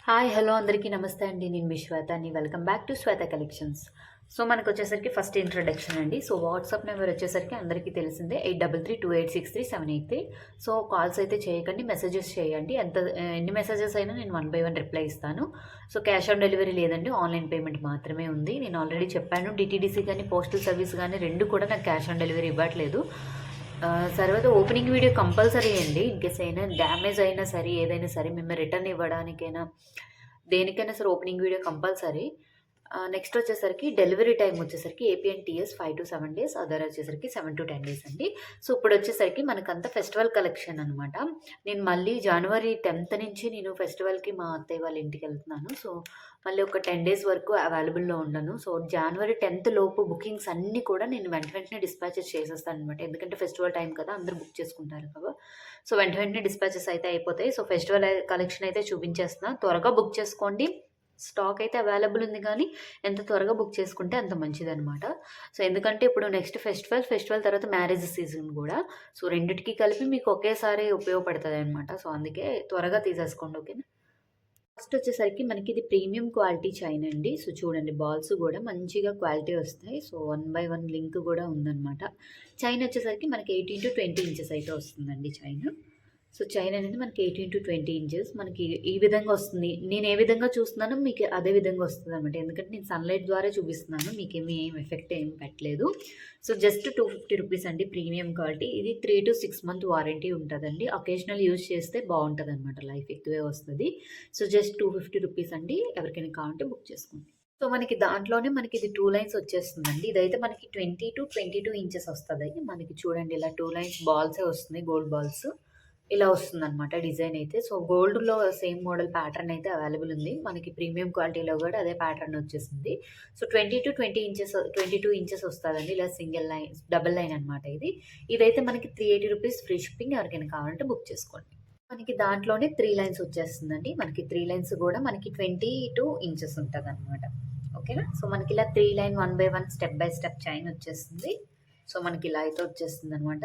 Hi hello అందరికీ నమస్తే అండి. నేను మీ శ్వేతని. Welcome back to Shweta collections. So మనకు వచ్చేసరికి ఫస్ట్ ఇంట్రడక్షన్ అండి. సో వాట్సాప్ నెంబర్ వచ్చేసరికి అందరికీ తెలిసిందే 8332863783. సో కాల్స్ అయితే చేయకండి, మెసేజెస్ చేయండి. ఎన్ని మెసేజెస్ అయినా నేను 1 by 1 రిప్లై ఇస్తాను. సో క్యాష్ ఆన్ డెలివరీ లేదండి, ఆన్లైన్ పేమెంట్ మాత్రమే ఉంది. నేను ఆల్రెడీ చెప్పాను, డిటీడీసీ కానీ పోస్టల్ సర్వీస్ కానీ రెండు కూడా నాకు క్యాష్ ఆన్ డెలివరీ ఇవ్వట్లేదు. తర్వాత ఓపెనింగ్ వీడియో కంపల్సరీ అండి. ఇన్కేస్ అయినా డ్యామేజ్ అయినా సరే, ఏదైనా సరే మేము రిటర్న్ ఇవ్వడానికైనా దేనికైనా సరే ఓపెనింగ్ వీడియో కంపల్సరీ. నెక్స్ట్ వచ్చేసరికి డెలివరీ టైం వచ్చేసరికి AP and TS 5 to 7 days, other వచ్చేసరికి 7 to 10 days అండి. సో ఇప్పుడు వచ్చేసరికి మనకంతా ఫెస్టివల్ కలెక్షన్ అనమాట. నేను మళ్ళీ జనవరి 10th నుంచి నేను ఫెస్టివల్కి మా అత్తయ్య వాళ్ళ ఇంటికి వెళ్తున్నాను. సో మళ్ళీ ఒక 10 days వరకు అవైలబుల్లో ఉండను. సో జనవరి 10th లోపు బుకింగ్స్ అన్నీ కూడా నేను వెంటనే డిస్పాచెస్ చేసేస్తాను అనమాట. ఎందుకంటే ఫెస్టివల్ టైం కదా, అందరూ బుక్ చేసుకుంటారు కదా. సో వెంటనే డిస్పాచెస్ అయితే అయిపోతాయి. సో ఫెస్టివల్ కలెక్షన్ అయితే చూపించేస్తున్నా, త్వరగా బుక్ చేసుకోండి. స్టాక్ అయితే అవైలబుల్ ఉంది, కానీ ఎంత త్వరగా బుక్ చేసుకుంటే అంత మంచిదనమాట. సో ఎందుకంటే ఇప్పుడు నెక్స్ట్ ఫెస్టివల్ తర్వాత మ్యారేజ్ సీజన్ కూడా. సో రెండిటికి కలిపి మీకు ఒకేసారి ఉపయోగపడుతుంది అనమాట. సో అందుకే త్వరగా తీసేసుకోండి, ఓకేనా. ఫస్ట్ వచ్చేసరికి మనకి ఇది ప్రీమియం క్వాలిటీ చైన్ అండి. సో చూడండి, బాల్స్ కూడా మంచిగా క్వాలిటీ వస్తాయి. సో 1 by 1 లింక్ కూడా ఉందన్నమాట. చైన్ వచ్చేసరికి మనకి 18 to 20 inches అయితే వస్తుందండి చైన్. సో చైన్ అనేది మనకి 18 to 20 inches మనకి ఈ విధంగా వస్తుంది. నేను ఏ విధంగా చూస్తున్నానో మీకు అదే విధంగా వస్తుంది అనమాట. ఎందుకంటే నేను సన్లైట్ ద్వారా చూపిస్తున్నాను, మీకు ఏం ఎఫెక్ట్ ఏం పెట్టలేదు. సో జస్ట్ 250 రూపీస్ అండి, ప్రీమియం క్వాలిటీ. ఇది 3 to 6 month వారంటీ ఉంటుందండి. అకేషనల్ యూజ్ చేస్తే బాగుంటుంది అనమాట, లైఫ్ ఎక్కువే వస్తుంది. సో జస్ట్ 250 రూపీస్ అండి. ఎవరికైనా కావాలంటే బుక్ చేసుకోండి. సో మనకి దాంట్లోనే మనకి ఇది 2 lines వచ్చేస్తుందండి. ఇదైతే మనకి 20 to 22 inches వస్తుంది. మనకి చూడండి, ఇలా 2 lines బాల్సే వస్తున్నాయి, గోల్డ్ బాల్స్. ఇలా వస్తుందన్నమాట డిజైన్ అయితే. సో గోల్డ్‌లో సేమ్ మోడల్ ప్యాటర్న్ అయితే అవైలబుల్ ఉంది. మనకి ప్రీమియం క్వాలిటీలో కూడా అదే ప్యాటర్న్ వచ్చేసింది. సో 22 ఇంచెస్ వస్తదండి. ఇలా సింగిల్ లైన్, డబుల్ లైన్ అనమాట ఇది. ఇదైతే మనకి 380 రూపీస్ ఫ్రీ షిప్పింగ్. ఎవరికైనా కావాలంటే బుక్ చేసుకోండి. మనకి దాంట్లోనే 3 లైన్స్ వచ్చేస్తుందండి. మనకి 3 లైన్స్ కూడా మనకి 22 ఇంచెస్ ఉంటదనమాట. ఓకేనా. సో మనకి ఇలా 3 line 1 by 1 step by step chain వచ్చేస్తుంది. సో మనకి ఇలా అయితే వచ్చేస్తుందనమాట.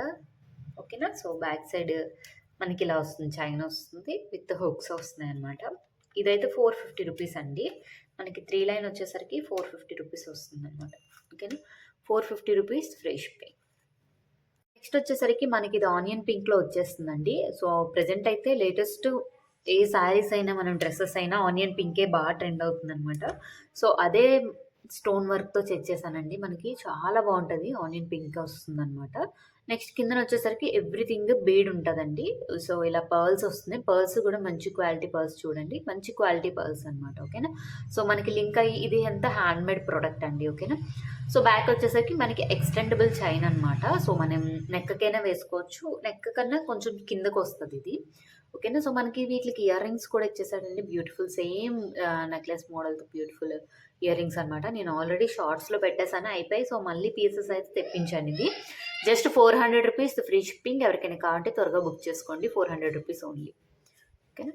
ఓకేనా. సో బ్యాక్ సైడ్ మనకి ఇలా వస్తుంది, చైన్ వస్తుంది విత్ హుక్స్ వస్తున్నాయి అనమాట. ఇదైతే 450 రూపీస్ అండి. మనకి 3 లైన్ వచ్చేసరికి 450 రూపీస్ వస్తుంది అనమాట. ఓకేనా. 450 రూపీస్ ఫ్రీ షిప్పింగ్. నెక్స్ట్ వచ్చేసరికి మనకి ఇది ఆనియన్ పింక్లో వచ్చేస్తుందండి. సో ప్రజెంట్ అయితే లేటెస్ట్ ఏ శారీస్ అయినా, మనం డ్రెస్సెస్ అయినా ఆనియన్ పింకే బాగా ట్రెండ్ అవుతుంది అనమాట. సో అదే స్టోన్ వర్క్తో చెక్ చేశానండి. మనకి చాలా బాగుంటుంది, ఆనియన్ పింక్ వస్తుందన్నమాట. నెక్స్ట్ కిందన వచ్చేసరికి ఎవ్రీథింగ్ బీడ్ ఉంటుందండి. సో ఇలా పర్ల్స్ వస్తున్నాయి. పర్ల్స్ కూడా మంచి క్వాలిటీ పర్ల్స్, చూడండి మంచి క్వాలిటీ పర్ల్స్ అనమాట. ఓకేనా. సో మనకి లింక్ అయ్యి ఇది ఎంత హ్యాండ్మేడ్ ప్రోడక్ట్ అండి. ఓకేనా. సో బ్యాక్ వచ్చేసరికి మనకి ఎక్స్టెండబుల్ చైన్ అనమాట. సో మనం నెక్కకైనా వేసుకోవచ్చు, నెక్ కన్నా కొంచెం కిందకు వస్తుంది ఇది. ఓకేనా. సో మనకి వీటికి ఇయర్ రింగ్స్ కూడా ఇచ్చేసాడండి, బ్యూటిఫుల్ సేమ్ నెక్లెస్ మోడల్తో బ్యూటిఫుల్ ఇయర్ రింగ్స్ అనమాట. నేను ఆల్రెడీ షార్ట్స్లో పెట్టేసాను, అయిపోయి. సో మళ్ళీ పీసెస్ అయితే తెప్పించాను. ఇది జస్ట్ 400 రూపీస్ ఫ్రీ షిప్పింగ్. ఎవరికైనా కావాలంటే త్వరగా బుక్ చేసుకోండి, 400 రూపీస్ ఓన్లీ. ఓకేనా.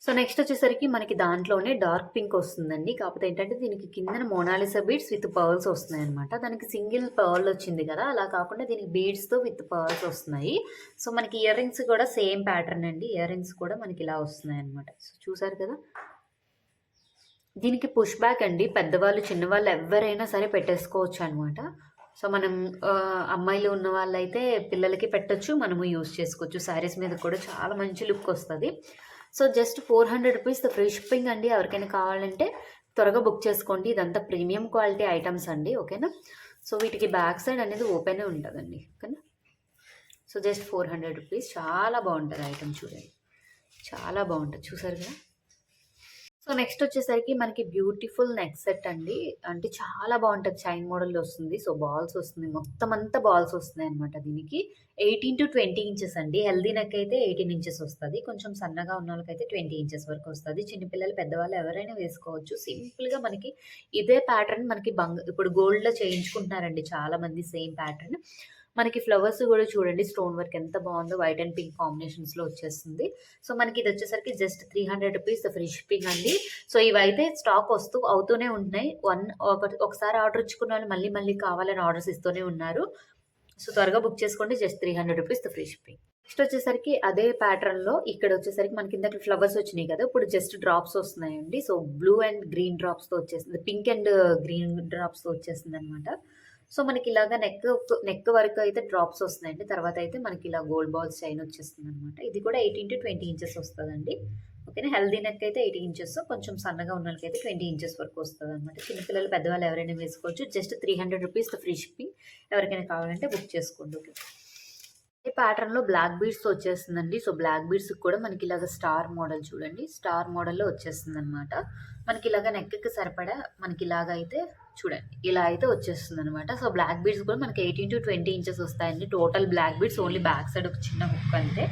సో నెక్స్ట్ వచ్చేసరికి మనకి దాంట్లోనే డార్క్ పింక్ వస్తుందండి. కాకపోతే ఏంటంటే దీనికి కింద మోనాలిసా బీడ్స్ విత్ పర్ల్స్ వస్తున్నాయి అనమాట. దానికి సింగిల్ పర్ల్ వచ్చింది కదా, అలా కాకుండా దీనికి బీడ్స్తో విత్ పర్ల్స్ వస్తున్నాయి. సో మనకి ఇయర్ రింగ్స్ కూడా సేమ్ ప్యాటర్న్ అండి. ఇయర్ రింగ్స్ కూడా మనకి ఇలా వస్తున్నాయి అనమాట. సో చూసారు కదా, దీనికి పుష్ బ్యాక్ అండి. పెద్దవాళ్ళు చిన్నవాళ్ళు ఎవరైనా సరే పెట్టేసుకోవచ్చు అనమాట. సో మనం అమ్మాయిలు ఉన్న వాళ్ళైతే పిల్లలకి పెట్టచ్చు, మనము యూజ్ చేసుకోవచ్చు. శారీస్ మీద కూడా చాలా మంచి లుక్ వస్తుంది. So just 400 rupees free shipping అండి. ఎవరికైనా కావాలంటే త్వరగా బుక్ చేసుకోండి. ఇదంతా ప్రీమియం క్వాలిటీ ఐటమ్స్ అండి. ఓకేనా. సో వీటికి బ్యాక్ సైడ్ అనేది ఓపెనే ఉంటుందండి. ఓకేనా. So just 400 rupees. చాలా బాగుంటుంది ఐటమ్, చూడండి చాలా బాగుంటుంది. చూసారు కదా. సో నెక్స్ట్ వచ్చేసరికి మనకి బ్యూటిఫుల్ నెక్ సెట్ అండి. అంటే చాలా బాగుంటుంది, చైన్ మోడల్లో వస్తుంది. సో బాల్స్ వస్తుంది, మొత్తం అంతా బాల్స్ వస్తున్నాయి అనమాట. దీనికి 18 to 20 ఇంచెస్ అండి. హెల్దీ నెక్ అయితే 18 ఇంచెస్ వస్తుంది. కొంచెం సన్నగా ఉన్న వాళ్ళకైతే 20 ఇంచెస్ వరకు వస్తుంది. చిన్నపిల్లలు పెద్దవాళ్ళు ఎవరైనా వేసుకోవచ్చు. సింపుల్గా మనకి ఇదే ప్యాటర్న్ మనకి ఇప్పుడు గోల్డ్లో చేయించుకుంటున్నారండి చాలా మంది, సేమ్ ప్యాటర్న్. మనకి ఫ్లవర్స్ కూడా చూడండి, స్టోన్ వర్క్ ఎంత బాగుందో, వైట్ అండ్ పింక్ కాంబినేషన్స్లో వచ్చేస్తుంది. సో మనకి ఇది వచ్చేసరికి జస్ట్ 300 రూపీస్ ఫ్రీ షిప్పింగ్ అండి. సో ఇవైతే స్టాక్ అవుతూనే ఉంటున్నాయి. ఒకసారి ఆర్డర్ ఇచ్చుకున్న వాళ్ళు మళ్ళీ కావాలని ఆర్డర్స్ ఇస్తూనే ఉన్నారు. సో త్వరగా బుక్ చేసుకోండి. Just 300 rupees free shipping. Next వచ్చేసరికి అదే ప్యాటర్న్‌లో ఇక్కడ వచ్చేసరికి మనకి ఇందాక ఫ్లవర్స్ వచ్చినాయి కదా! ఇప్పుడు జస్ట్ డ్రాప్స్ వస్తున్నాయండి. సో, బ్లూ అండ్ గ్రీన్ డ్రాప్స్‌తో వచ్చేసింది. పింక్ అండ్ గ్రీన్ డ్రాప్స్‌తో వచ్చేసిందనమాట. సో, మనకి ఇలాగా నెక్ వరకు అయితే డ్రాప్స్ వస్తున్నాయండి. తర్వాత అయితే మనకి ఇలా గోల్డ్ బాల్స్ చైన్ వచ్చేస్తుందనమాట. ఇది కూడా 18-20 ఇంచెస్ వస్తదండి. ఓకేనా. హెల్తీ నెక్ అయితే 18 ఇంచెస్. కొంచెం సన్నగా ఉన్నోళ్ళకైతే 20 ఇంచెస్ వరకు వస్తదనమాట. చిన్న పిల్లలు, పెద్దవాళ్ళు ఎవరైనా వేసుకోవచ్చు. Just ₹300 free shipping. ఎవరికైనా కావాలంటే బుక్ చేసుకోండి. ఓకే. ఈ ప్యాటర్న్‌లో బ్లాక్ బీడ్స్‌తో వచ్చేస్తుందండి. సో, బ్లాక్ బీడ్స్‌కి కూడా మనకి ఇలాగ స్టార్ మోడల్ చూడండి. స్టార్ మోడల్‌లో వచ్చేస్తుందనమాట. మనకి ఇలాగ నెక్‌కి సరిపడా మనకి ఇలాగ అయితే చూడండి. ఇలా అయితే వచ్చేస్తుందనమాట. సో, బ్లాక్ బీడ్స్ కూడా మనకి 18-20 ఇంచెస్ వస్తాయండి. Total black beads only back side ఒక చిన్న హుక్ అంతే.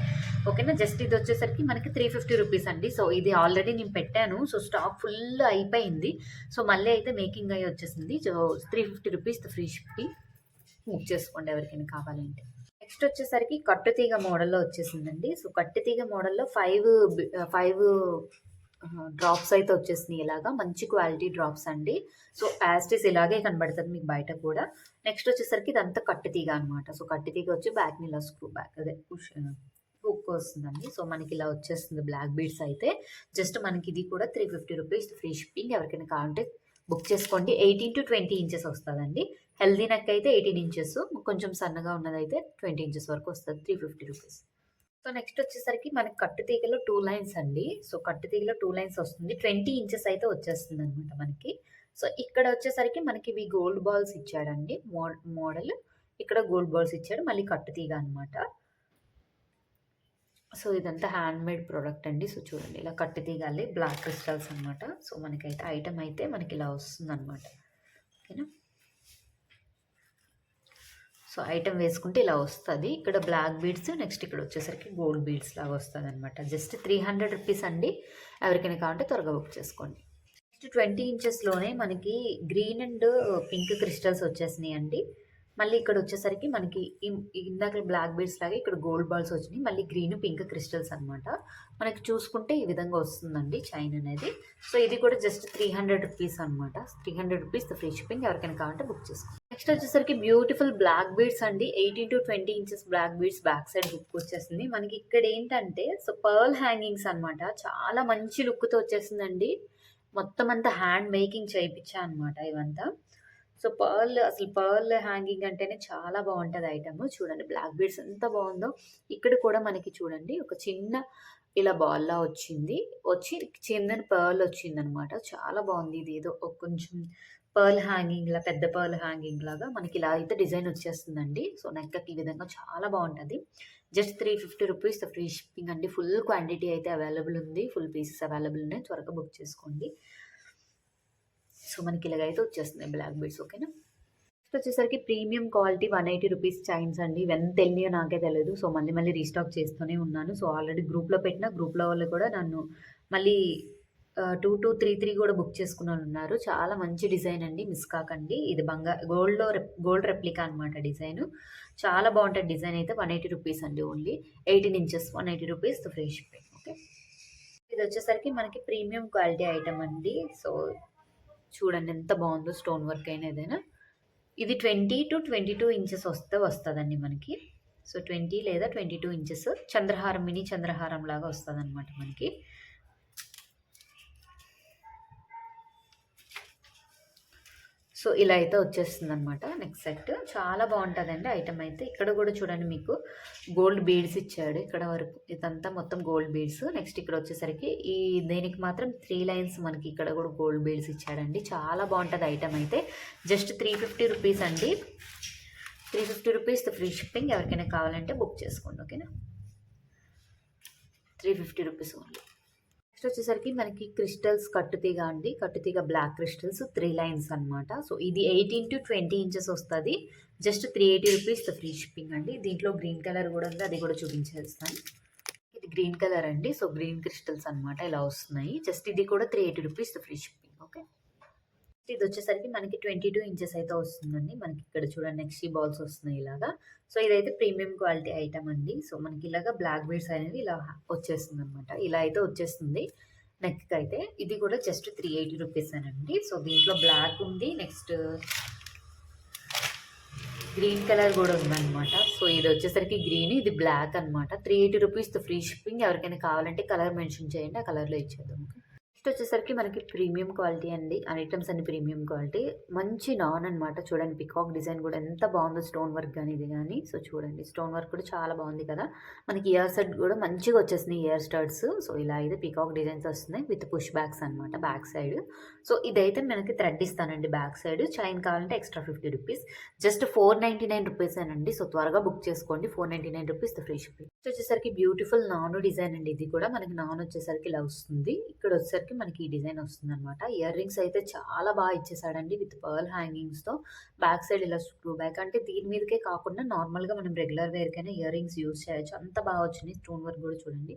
ఓకేనా. జస్ట్ ఇది వచ్చేసరికి మనకి ₹350 అండి. సో, ఇది ఆల్రెడీ నేను పెట్టాను. సో, స్టాక్ ఫుల్ అయిపోయింది. సో, మళ్ళీ అయితే మేకింగ్ అయ్యి వచ్చేసింది. So, ₹350 free shipping. బుక్ చేసుకోండి ఎవరికైనా కావాలంటే. నెక్స్ట్ వచ్చేసరికి కట్టుతీగ మోడల్‌లో వచ్చేసిందండి. సో, కట్టుతీగ మోడల్‌లో 5 డ్రాప్స్ అయితే వచ్చేసినాయి ఇలాగా. మంచి క్వాలిటీ డ్రాప్స్ అండి. సో, యాజ్ ఇట్ ఈస్ ఇలాగే కనబడుతది మీకు బయట కూడా. నెక్స్ట్ వచ్చేసరికి ఇదంతా కట్టుతీగ అనమాట. సో, కట్టుతీగ వచ్చి బ్యాక్‌ని ఇలా స్క్రూ బ్యాక్ అదే హుక్ వస్తుందండి. సో, మనకి ఇలా వచ్చేస్తుంది బ్లాక్ బీడ్స్ అయితే. జస్ట్ మనకి ఇది కూడా ₹350 ఫ్రీ షిప్పింగ్. ఎవరికైనా కావాలంటే బుక్ చేసుకోండి. 18-20 ఇంచెస్ వస్తదండి. హెల్తీ నెక్ అయితే 18 ఇంచెస్. కొంచెం సన్నగా ఉన్నదైతే 20 ఇంచెస్ వరకు వస్తది. ₹350. సో, నెక్స్ట్ వచ్చేసరికి మనకి కట్టు తీగలో 2 లైన్స్ అండి. సో, కట్టు తీగలో 2 లైన్స్ వస్తుంది. 20 ఇంచెస్ అయితే వచ్చేస్తుందనమాట మనకి. సో, ఇక్కడ వచ్చేసరికి మనకి ఇవి గోల్డ్ బాల్స్ ఇచ్చాడండి. మోడల్. ఇక్కడ గోల్డ్ బాల్స్ ఇచ్చాడు. మళ్ళీ కట్టు తీగ అనమాట. సో, ఇదంతా హ్యాండ్‌మేడ్ ప్రొడక్ట్ అండి. సో, చూడండి ఇలా కట్టు తీగాలి బ్లాక్ క్రిస్టల్స్ అనమాట. సో, మనకైతే ఐటెమ్ అయితే మనకి ఇలా వస్తుందనమాట. ఓకేనా. సో, ఐటెమ్ వేసుకుంటే ఇలా వస్తది. ఇక్కడ బ్లాక్ బీడ్స్, నెక్స్ట్ ఇక్కడ వచ్చేసరికి గోల్డ్ బీడ్స్ లాగా వస్తదనమాట. జస్ట్ ₹300 అండి. ఎవరికైనా కావాలంటే త్వరగా బుక్ చేసుకోండి. నెక్స్ట్ 20 ఇంచెస్‌లోనే మనకి గ్రీన్ అండ్ పింక్ క్రిస్టల్స్ వచ్చేసినాయండి. మళ్ళీ ఇక్కడ వచ్చేసరికి మనకి ఇందాక బ్లాక్ బీడ్స్ లాగా ఇక్కడ గోల్డ్ బాల్స్ వచ్చినాయి. మళ్ళీ గ్రీన్, పింక్ క్రిస్టల్స్ అనమాట. మనకి చూసుకుంటే ఈ విధంగా వస్తుందండి చైన్ అనేది. సో, ఇది కూడా జస్ట్ ₹300 అనమాట. ₹300 ఫ్రీ షిప్పింగ్. ఎవరికైనా కావాలంటే బుక్ చేసుకోండి. నెక్స్ట్ వచ్చేసరికి బ్యూటిఫుల్ బ్లాక్ బీడ్స్ అండి. 18-20 inches black beads back side hook వచ్చేసింది. మనకి ఇక్కడ ఏంటంటే సో, పర్ల్ హ్యాంగింగ్స్ అనమాట. చాలా మంచి లుక్‌తో వచ్చేసిందండి. మొత్తం అంతా హ్యాండ్ మేకింగ్ చేయించా అనమాట ఇవంతా. సో, పర్ల్ హ్యాంగింగ్ అంటేనే చాలా బావుంటది ఐటెము. చూడండి బ్లాక్ బీడ్స్ ఎంత బావుందో. ఇక్కడ కూడా మనకి చూడండి ఒక చిన్న ఇలా బాల్‌లా వచ్చింది. వచ్చి కిందన పర్ల్ వచ్చిందనమాట. చాలా బావుంది. ఇదేదో కొంచెం పర్ల్ హ్యాంగింగ్‌లా, పెద్ద పర్ల్ హ్యాంగింగ్ లాగా మనకి ఇలా అయితే డిజైన్ వచ్చేస్తుందండి. సో, నెక్‌కి ఈ విధంగా చాలా బావుంటది. జస్ట్ ₹350 ఫ్రీ షిప్పింగ్ అండి. ఫుల్ క్వాంటిటీ అయితే అవైలబుల్ ఉంది. ఫుల్ పీసెస్ అవైలబుల్ ఉన్నాయి. త్వరగా బుక్ చేసుకోండి. సో, మనకి ఇలాగైతే వచ్చేస్తున్నాయి బ్లాక్ బీడ్స్. ఓకేనా. నెక్స్ట్ వచ్చేసరికి ప్రీమియం క్వాలిటీ ₹180 చైన్స్ అండి. ఇవెంత ఎళ్ళినాయో నాకే తెలీదు. సో, మళ్ళీ రీస్టాక్ చేస్తూనే ఉన్నాను. సో, ఆల్రెడీ గ్రూప్‌లో పెట్టిన గ్రూప్‌లో వాళ్ళు కూడా నన్ను మళ్ళీ 2233 కూడా బుక్ చేసుకున్నోళ్ళున్నారు. చాలా మంచి డిజైన్ అండి. మిస్ కాకండి. ఇది గోల్డ్ రెప్లికా అనమాట డిజైను. చాలా బావుంటది డిజైన్ అయితే. ₹180 అండి only. 18 inches ₹180 free shipping. Okay. ఇదొచ్చేసరికి మనకి ప్రీమియం క్వాలిటీ ఐటెమ్ అండి. సో, చూడండి ఎంత బావుందో స్టోన్ వర్క్ అయినా ఏదైనా. ఇది 20-22 ఇంచెస్ వస్తదండి మనకి. సో, 20 లేదా 22 ఇంచెస్ చంద్రహారం, మినీ చంద్రహారం లాగా వస్తదనమాట మనకి. సో, ఇలా అయితే వచ్చేస్తుందనమాట నెక్స్ట్ సెట్. చాలా బావుంటదండి ఐటెమ్ అయితే. ఇక్కడ కూడా చూడండి మీకు గోల్డ్ బీడ్స్ ఇచ్చాడు. ఇక్కడ వరకు ఇదంతా మొత్తం గోల్డ్ బీడ్స్. నెక్స్ట్ ఇక్కడ వచ్చేసరికి దీనికి మాత్రం 3 లైన్స్ మనకి ఇక్కడ కూడా గోల్డ్ బీడ్స్ ఇచ్చాడండి. చాలా బావుంటది ఐటెమ్ అయితే. జస్ట్ ₹350 అండి. ₹350 ఫ్రీ షిప్పింగ్. ఎవరికైనా కావాలంటే బుక్ చేసుకోండి. ఓకేనా. ₹350 ఓన్లీ. నెక్స్ట్ వచ్చేసరికి మనకి క్రిస్టల్స్ కట్టుతీగ అండి. కట్టుతీగ బ్లాక్ క్రిస్టల్స్ 3 లైన్స్ అనమాట. సో, ఇది 18-20 ఇంచెస్ వస్తది. జస్ట్ ₹380 ఫ్రీ షిప్పింగ్ అండి. దీంట్లో గ్రీన్ కలర్ కూడా ఉంది. అది కూడా చూపించేస్తాను. ఇది గ్రీన్ కలర్ అండి. సో, గ్రీన్ క్రిస్టల్స్ అనమాట ఇలా వస్తున్నాయి. జస్ట్ ఇది కూడా ₹380 ఫ్రీ షిప్పింగ్. ఓకే. ఇది వచ్చేసరికి మనకి 22 ఇంచెస్ అయితే వస్తుందండి. మనకి ఇక్కడ చూడండి నెక్స్ట్ బాల్స్ వస్తున్నాయి ఇలాగా. సో, ఇదైతే ప్రీమియం క్వాలిటీ ఐటమ్ అండి. సో, మనకి ఇలాగా బ్లాక్ బీడ్స్ అనేవి ఇలా వచ్చేస్తుందనమాట. ఇలా అయితే వచ్చేస్తుంది నెక్‌కి అయితే. ఇది కూడా జస్ట్ ₹380 అండి. సో, దీంట్లో బ్లాక్ ఉంది. నెక్స్ట్ గ్రీన్ కలర్ కూడా ఉందన్నమాట. సో ఇది వచ్చేసరికి గ్రీన్, ఇది బ్లాక్ అనమాట. 380 రూపీస్‌తో ఫ్రీ షిప్పింగ్. ఎవరికైనా కావాలంటే కలర్ మెన్షన్ చేయండి. ఆ కలర్‌లో ఇచ్చేద్దాం. నెక్స్ట్ వచ్చేసరికి మనకి ప్రీమియం క్వాలిటీ అండి. ఐటెమ్స్ అన్ని ప్రీమియం క్వాలిటీ. మంచి నాన్ అనమాట. చూడండి పికాక్ డిజైన్ కూడా ఎంత బాగుందో, స్టోన్ వర్క్ గాని ఇది గాని. సో చూడండి స్టోన్ వర్క్ కూడా చాలా బాగుంది కదా! మనకి ఇయర్ సెట్ కూడా మంచిగా వచ్చేసినాయి ఇయర్ స్టడ్స్. సో ఇలా అయితే పికాక్ డిజైన్స్ వస్తున్నాయి విత్ పుష్ బ్యాక్స్ అనమాట బ్యాక్ సైడ్. సో ఇదైతే మనకి థ్రెడ్ ఇస్తానండి బ్యాక్ సైడ్. చైన్ కావాలంటే ఎక్స్ట్రా 50 రూపీస్. జస్ట్ 499 రూపీసేనండి. సో త్వరగా బుక్ చేసుకోండి. 499 రూపీస్‌తో ఫ్రీ షిప్పింగ్. నెక్స్ట్ వచ్చేసరికి బ్యూటిఫుల్ నాను డిజైన్ అండి. ఇది కూడా మనకి నాన్ వచ్చేసరికి ఇలా వస్తుంది. ఇక్కడ వచ్చేసరికి మనకి ఈ డిజైన్ వస్తుందనమాట. ఇయర్ రింగ్స్ అయితే చాలా బాగా ఇచ్చేసాడండి విత్ పర్ల్ హ్యాంగింగ్స్‌తో. బ్యాక్ సైడ్ ఇలా స్క్రూ బ్యాక్, అంటే దీని మీదకే కాకుండా నార్మల్‌గా మనం రెగ్యులర్ వేర్‌కైనా ఇయర్ రింగ్స్ యూజ్ చేయొచ్చు. అంత బాగా వచ్చినాయి. స్టోన్ వర్క్ కూడా చూడండి.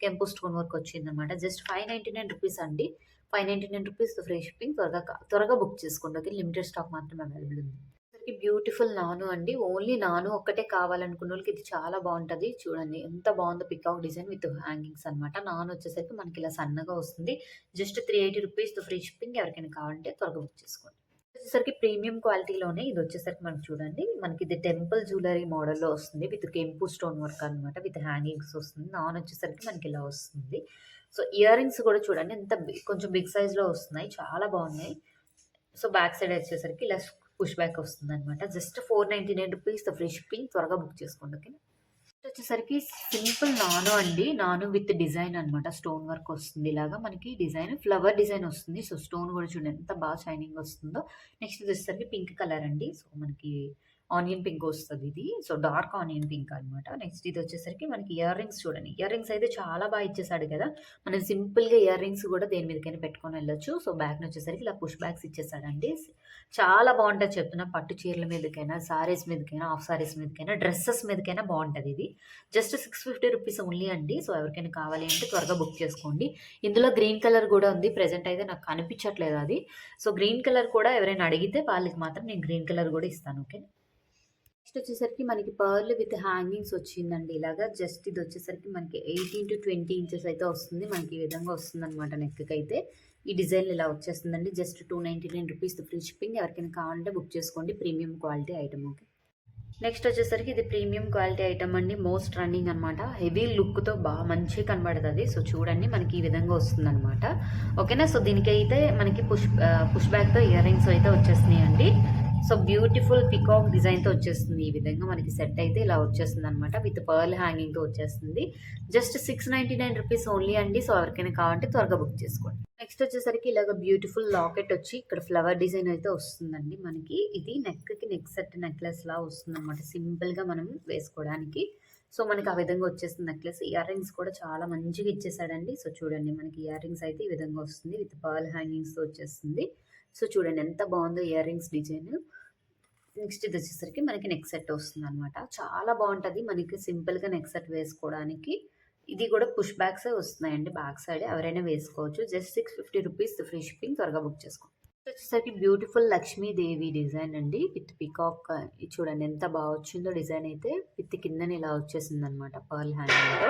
కెంపు స్టోన్ వర్క్ వచ్చిందనమాట. జస్ట్ 599 రూపీస్ అండి. 599 రూపీస్‌తో ఫ్రీ షిప్పింగ్. త్వరగా బుక్ చేసుకోండి. ఓకే. లిమిటెడ్ స్టాక్ మాత్రమే అవైలబుల్ ఉంది. వచ్చేసరికి బ్యూటిఫుల్ నాను అండి. ఓన్లీ నాను ఒక్కటే కావాలనుకున్నోళ్ళకి ఇది చాలా బాగుంటది. చూడండి ఎంత బాగుందో పికాక్ డిజైన్ విత్ హ్యాంగింగ్స్ అనమాట. నాన్ వచ్చేసరికి మనకి ఇలా సన్నగా వస్తుంది. జస్ట్ 380 రూపీస్‌తో ఫ్రీ షిప్పింగ్. ఎవరికైనా కావాలంటే త్వరగా బుక్ చేసుకోండి. వచ్చేసరికి ప్రీమియం క్వాలిటీలోనే ఇది వచ్చేసరికి మనకి చూడండి. మనకి ఇది టెంపుల్ జ్యువెలరీ మోడల్‌లో వస్తుంది. విత్ కెంపు స్టోన్ వర్క్ అనమాట. విత్ హ్యాంగింగ్స్ వస్తుంది. నాన్ వచ్చేసరికి మనకి ఇలా వస్తుంది. సో ఇయర్ రింగ్స్ కూడా చూడండి ఎంత కొంచెం బిగ్ సైజ్‌లో వస్తున్నాయి. చాలా బాగున్నాయి. సో బ్యాక్ సైడ్ వచ్చేసరికి ఇలా పుష్ బ్యాక్ వస్తుందనమాట. జస్ట్ 499 రూపీస్‌తో ఫ్రీ షిప్పింగ్. త్వరగా బుక్ చేసుకోండి. ఓకేనా. నెక్స్ట్ వచ్చేసరికి సింపుల్ నాను అండి. నాను విత్ డిజైన్ అనమాట. స్టోన్ వర్క్ వస్తుంది. ఇలాగా మనకి డిజైన్ ఫ్లవర్ డిజైన్ వస్తుంది. సో స్టోన్ కూడా చూడండి ఎంత బాగా షైనింగ్ వస్తుందో. నెక్స్ట్ ఇది వచ్చేసరికి పింక్ కలర్ అండి. సో మనకి ఆనియన్ పింక్ వస్తది ఇది. సో డార్క్ ఆనియన్ పింక్ అనమాట. నెక్స్ట్ ఇది వచ్చేసరికి మనకి ఇయర్ రింగ్స్ చూడండి. ఇయర్ రింగ్స్ అయితే చాలా బాగా ఇచ్చేసాడు కదా! మనం సింపుల్‌గా ఇయర్ రింగ్స్ కూడా దేని మీదకైనా పెట్టుకొని వెళ్ళొచ్చు. సో బ్యాక్‌ని వచ్చేసరికి ఇలా పుష్ బ్యాక్స్ ఇచ్చేసాడండి. చాలా బావుంటది చెప్తున్నా. పట్టు చీరల మీదకైనా, సారీస్ మీదకైనా, హాఫ్ సారీస్ మీదకైనా, డ్రెసెస్ మీదకైనా బావుంటది ఇది. జస్ట్ 650 రూపీస్ ఓన్లీ అండి. సో ఎవరికైనా కావాలి అంటే త్వరగా బుక్ చేసుకోండి. ఇందులో గ్రీన్ కలర్ కూడా ఉంది. ప్రెజెంట్ అయితే నాకు కనిపించట్లేదు అది. సో గ్రీన్ కలర్ కూడా ఎవరైనా అడిగితే వాళ్ళకి మాత్రం నేను గ్రీన్ కలర్ కూడా ఇస్తాను. ఓకే. నెక్స్ట్ వచ్చేసరికి మనకి పర్ల్ విత్ హ్యాంగింగ్స్ వచ్చిందండి. ఇలాగా జస్ట్ ఇది వచ్చేసరికి మనకి 18-20 ఇంచెస్ అయితే వస్తుంది. మనకి ఈ విధంగా వస్తుందన్నమాట నెక్‌కి అయితే. ఈ డిజైన్ ఇలా వచ్చేస్తుందండి. Just 299 rupees free shipping. ఎవరికైనా కావాలంటే బుక్ చేసుకోండి. Premium quality item. Okay. Next వచ్చేసరికి ఇది ప్రీమియం క్వాలిటీ ఐటమ్ అండి. మోస్ట్ రన్నింగ్ అనమాట. హెవీ లుక్‌తో మంచిగా కనబడతది. సో చూడండి మనకి ఈ విధంగా వస్తుందన్నమాట. ఓకేనా. సో దీనికైతే మనకి పుష్ బ్యాక్‌తో ఇయర్ రింగ్స్ అయితే వచ్చేసినాయండి. సో బ్యూటిఫుల్ పికాక్ డిజైన్‌తో వచ్చేస్తుంది. ఈ విధంగా మనకి సెట్ అయితే ఇలా వచ్చేస్తుందనమాట. విత్ పర్ల్ హ్యాంగింగ్‌తో వచ్చేస్తుంది. జస్ట్ 699 రూపీస్ ఓన్లీ అండి. సో ఎవరికైనా కావాలంటే త్వరగా బుక్ చేసుకోండి. నెక్స్ట్ వచ్చేసరికి ఇలాగ బ్యూటిఫుల్ లాకెట్ వచ్చి ఇక్కడ ఫ్లవర్ డిజైన్ అయితే వస్తుందండి మనకి. ఇది నెక్‌కి నెక్ సెట్ నెక్లెస్‌లా వస్తుందనమాట. సింపుల్‌గా మనం వేసుకోవడానికి. సో మనకి ఆ విధంగా వచ్చేస్తుంది నెక్లెస్. ఇయర్ రింగ్స్ కూడా చాలా మంచిగా ఇచ్చేసాడండి. సో చూడండి మనకి ఇయర్ రింగ్స్ అయితే ఈ విధంగా వస్తుంది. విత్ పర్ల్ హ్యాంగింగ్స్‌తో వచ్చేస్తుంది. సో చూడండి ఎంత బాగుందో ఇయర్ రింగ్స్ డిజైన్. నెక్స్ట్ ఇది వచ్చేసరికి మనకి నెక్ సెట్ వస్తుందనమాట. చాలా బాగుంటది. మనకి సింపుల్‌గా నెక్ సెట్ వేసుకోవడానికి. ఇది కూడా పుష్ బ్యాక్సే వస్తున్నాయండి బ్యాక్ సైడ్. ఎవరైనా వేసుకోవచ్చు. Just 650 rupees free shipping. త్వరగా బుక్ చేసుకోండి. ఇది వచ్చేసరికి బ్యూటిఫుల్ లక్ష్మీదేవి డిజైన్ అండి. విత్ పికాక్ ఇది చూడండి ఎంత బాగా వచ్చిందో డిజైన్ అయితే. విత్ కిందన ఇలా వచ్చేసిందనమాట పర్ల్ హ్యాంగింగ్‌తో.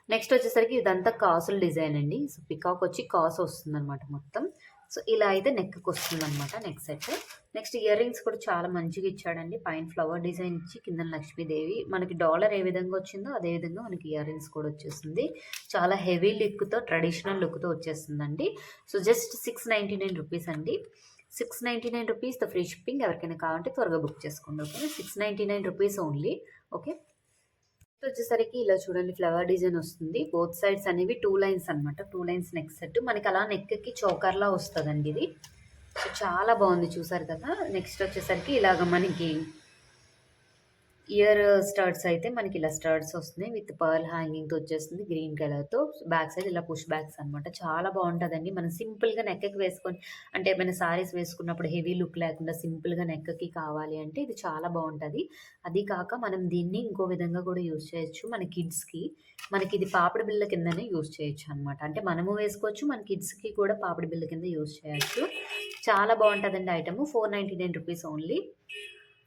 నెక్స్ట్ వచ్చేసరికి ఇదంతా కాసుల డిజైన్ అండి. సో పికాక్ వచ్చి కాసు వస్తుందనమాట మొత్తం. సో ఇలా అయితే నెక్‌కి వస్తుందనమాట neck set. Next ear rings కూడా చాలా మంచిగా ఇచ్చాడండి. పైన ఫ్లవర్ డిజైన్ ఇచ్చి కింద లక్ష్మీదేవి. మనకి డాలర్ ఏ విధంగా వచ్చిందో అదే విధంగా మనకి ఇయర్ రింగ్స్ కూడా వచ్చేస్తుంది. చాలా హెవీ లుక్‌తో ట్రెడిషనల్ లుక్‌తో వచ్చేస్తుందండి. సో జస్ట్ 699 రూపీస్ అండి. 699 రూపీస్ ఫ్రీ షిప్పింగ్. ఎవరికైనా కావాలంటే త్వరగా బుక్ చేసుకోండి. ఓకే. 699 rupees only. ఓకే. వచ్చేసరికి ఇలా చూడండి ఫ్లవర్ డిజైన్ వస్తుంది. బోత్ సైడ్స్ అనేవి 2 లైన్స్ అనమాట. 2 లైన్స్ నెక్ సెట్. మనకి అలా నెక్‌కి చోకర్‌లా వస్తదండి ఇది. సో చాలా బాగుంది చూసారు కదా! నెక్స్ట్ వచ్చేసరికి ఇలాగ మనకి ఇయర్ స్టడ్స్ అయితే మనకి ఇలా స్టడ్స్ వస్తున్నాయి. విత్ పర్ల్ హ్యాంగింగ్‌తో వచ్చేస్తుంది గ్రీన్ కలర్‌తో. బ్యాక్ సైడ్ ఇలా పుష్ బ్యాక్స్ అనమాట. చాలా బాగుంటదండి. మనం సింపుల్‌గా నెక్‌కి వేసుకొని అంటే ఏమైనా సారీస్ వేసుకున్నప్పుడు హెవీ లుక్ లేకుండా సింపుల్‌గా నెక్‌కి కావాలి అంటే ఇది చాలా బాగుంటది. అది కాక మనం దీన్ని ఇంకో విధంగా కూడా యూజ్ చేయొచ్చు. మన కిడ్స్‌కి మనకి ఇది పాపిడి బిళ్ళ కిందనే యూజ్ చేయొచ్చు అనమాట. అంటే మనము వేసుకోవచ్చు. మన కిడ్స్‌కి కూడా పాపిడి బిళ్ళ కింద యూజ్ చేయొచ్చు. చాలా బాగుంటదండి item. 499 rupees only.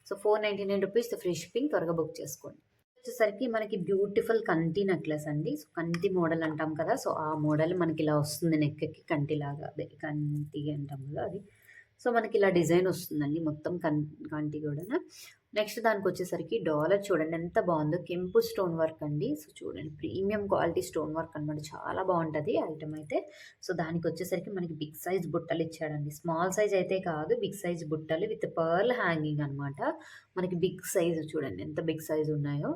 So 499 rupees free shipping. త్వరగా బుక్ చేసుకోండి. వచ్చేసరికి మనకి బ్యూటిఫుల్ కంటి నెక్లెస్ అండి. సో కంటి మోడల్ అంటాం కదా! సో ఆ మోడల్ మనకి ఇలా వస్తుంది నెక్‌కి కంటిలాగా. అదే కంటి అంటాం కదా అది. సో మనకి ఇలా డిజైన్ వస్తుందండి మొత్తం కంటి కూడా. నెక్స్ట్ దానికొచ్చేసరికి డాలర్ చూడండి ఎంత బాగుందో. కెంపు స్టోన్ వర్క్ అండి. సో చూడండి ప్రీమియం క్వాలిటీ స్టోన్ వర్క్ అనమాట. చాలా బాగుంటుంది ఐటమ్ అయితే. సో దానికొచ్చేసరికి మనకి బిగ్ సైజ్ బుట్టలు ఇచ్చాడండి. స్మాల్ సైజ్ అయితే కాదు, బిగ్ సైజ్ బుట్టలు విత్ పర్ల్ హ్యాంగింగ్ అనమాట. మనకి బిగ్ సైజ్ చూడండి ఎంత బిగ్ సైజ్ ఉన్నాయో.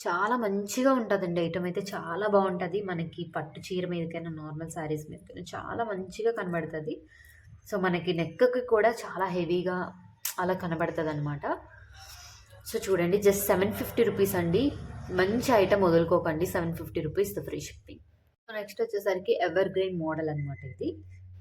చాలా మంచిగా ఉంటుందండి ఐటమ్ అయితే. చాలా బాగుంటుంది. మనకి పట్టు చీర మీదకైనా నార్మల్ శారీస్ మీదకైనా చాలా మంచిగా కనబడుతుంది. సో మనకి నెక్కి కూడా చాలా హెవీగా అలా కనబడుతుంది అనమాట. సో చూడండి జస్ట్ 750 రూపీస్ అండి. మంచి ఐటమ్ వదులుకోకండి. 750 rupees free shipping. So next వచ్చేసరికి ఎవర్ గ్రీన్ మోడల్ అనమాట ఇది.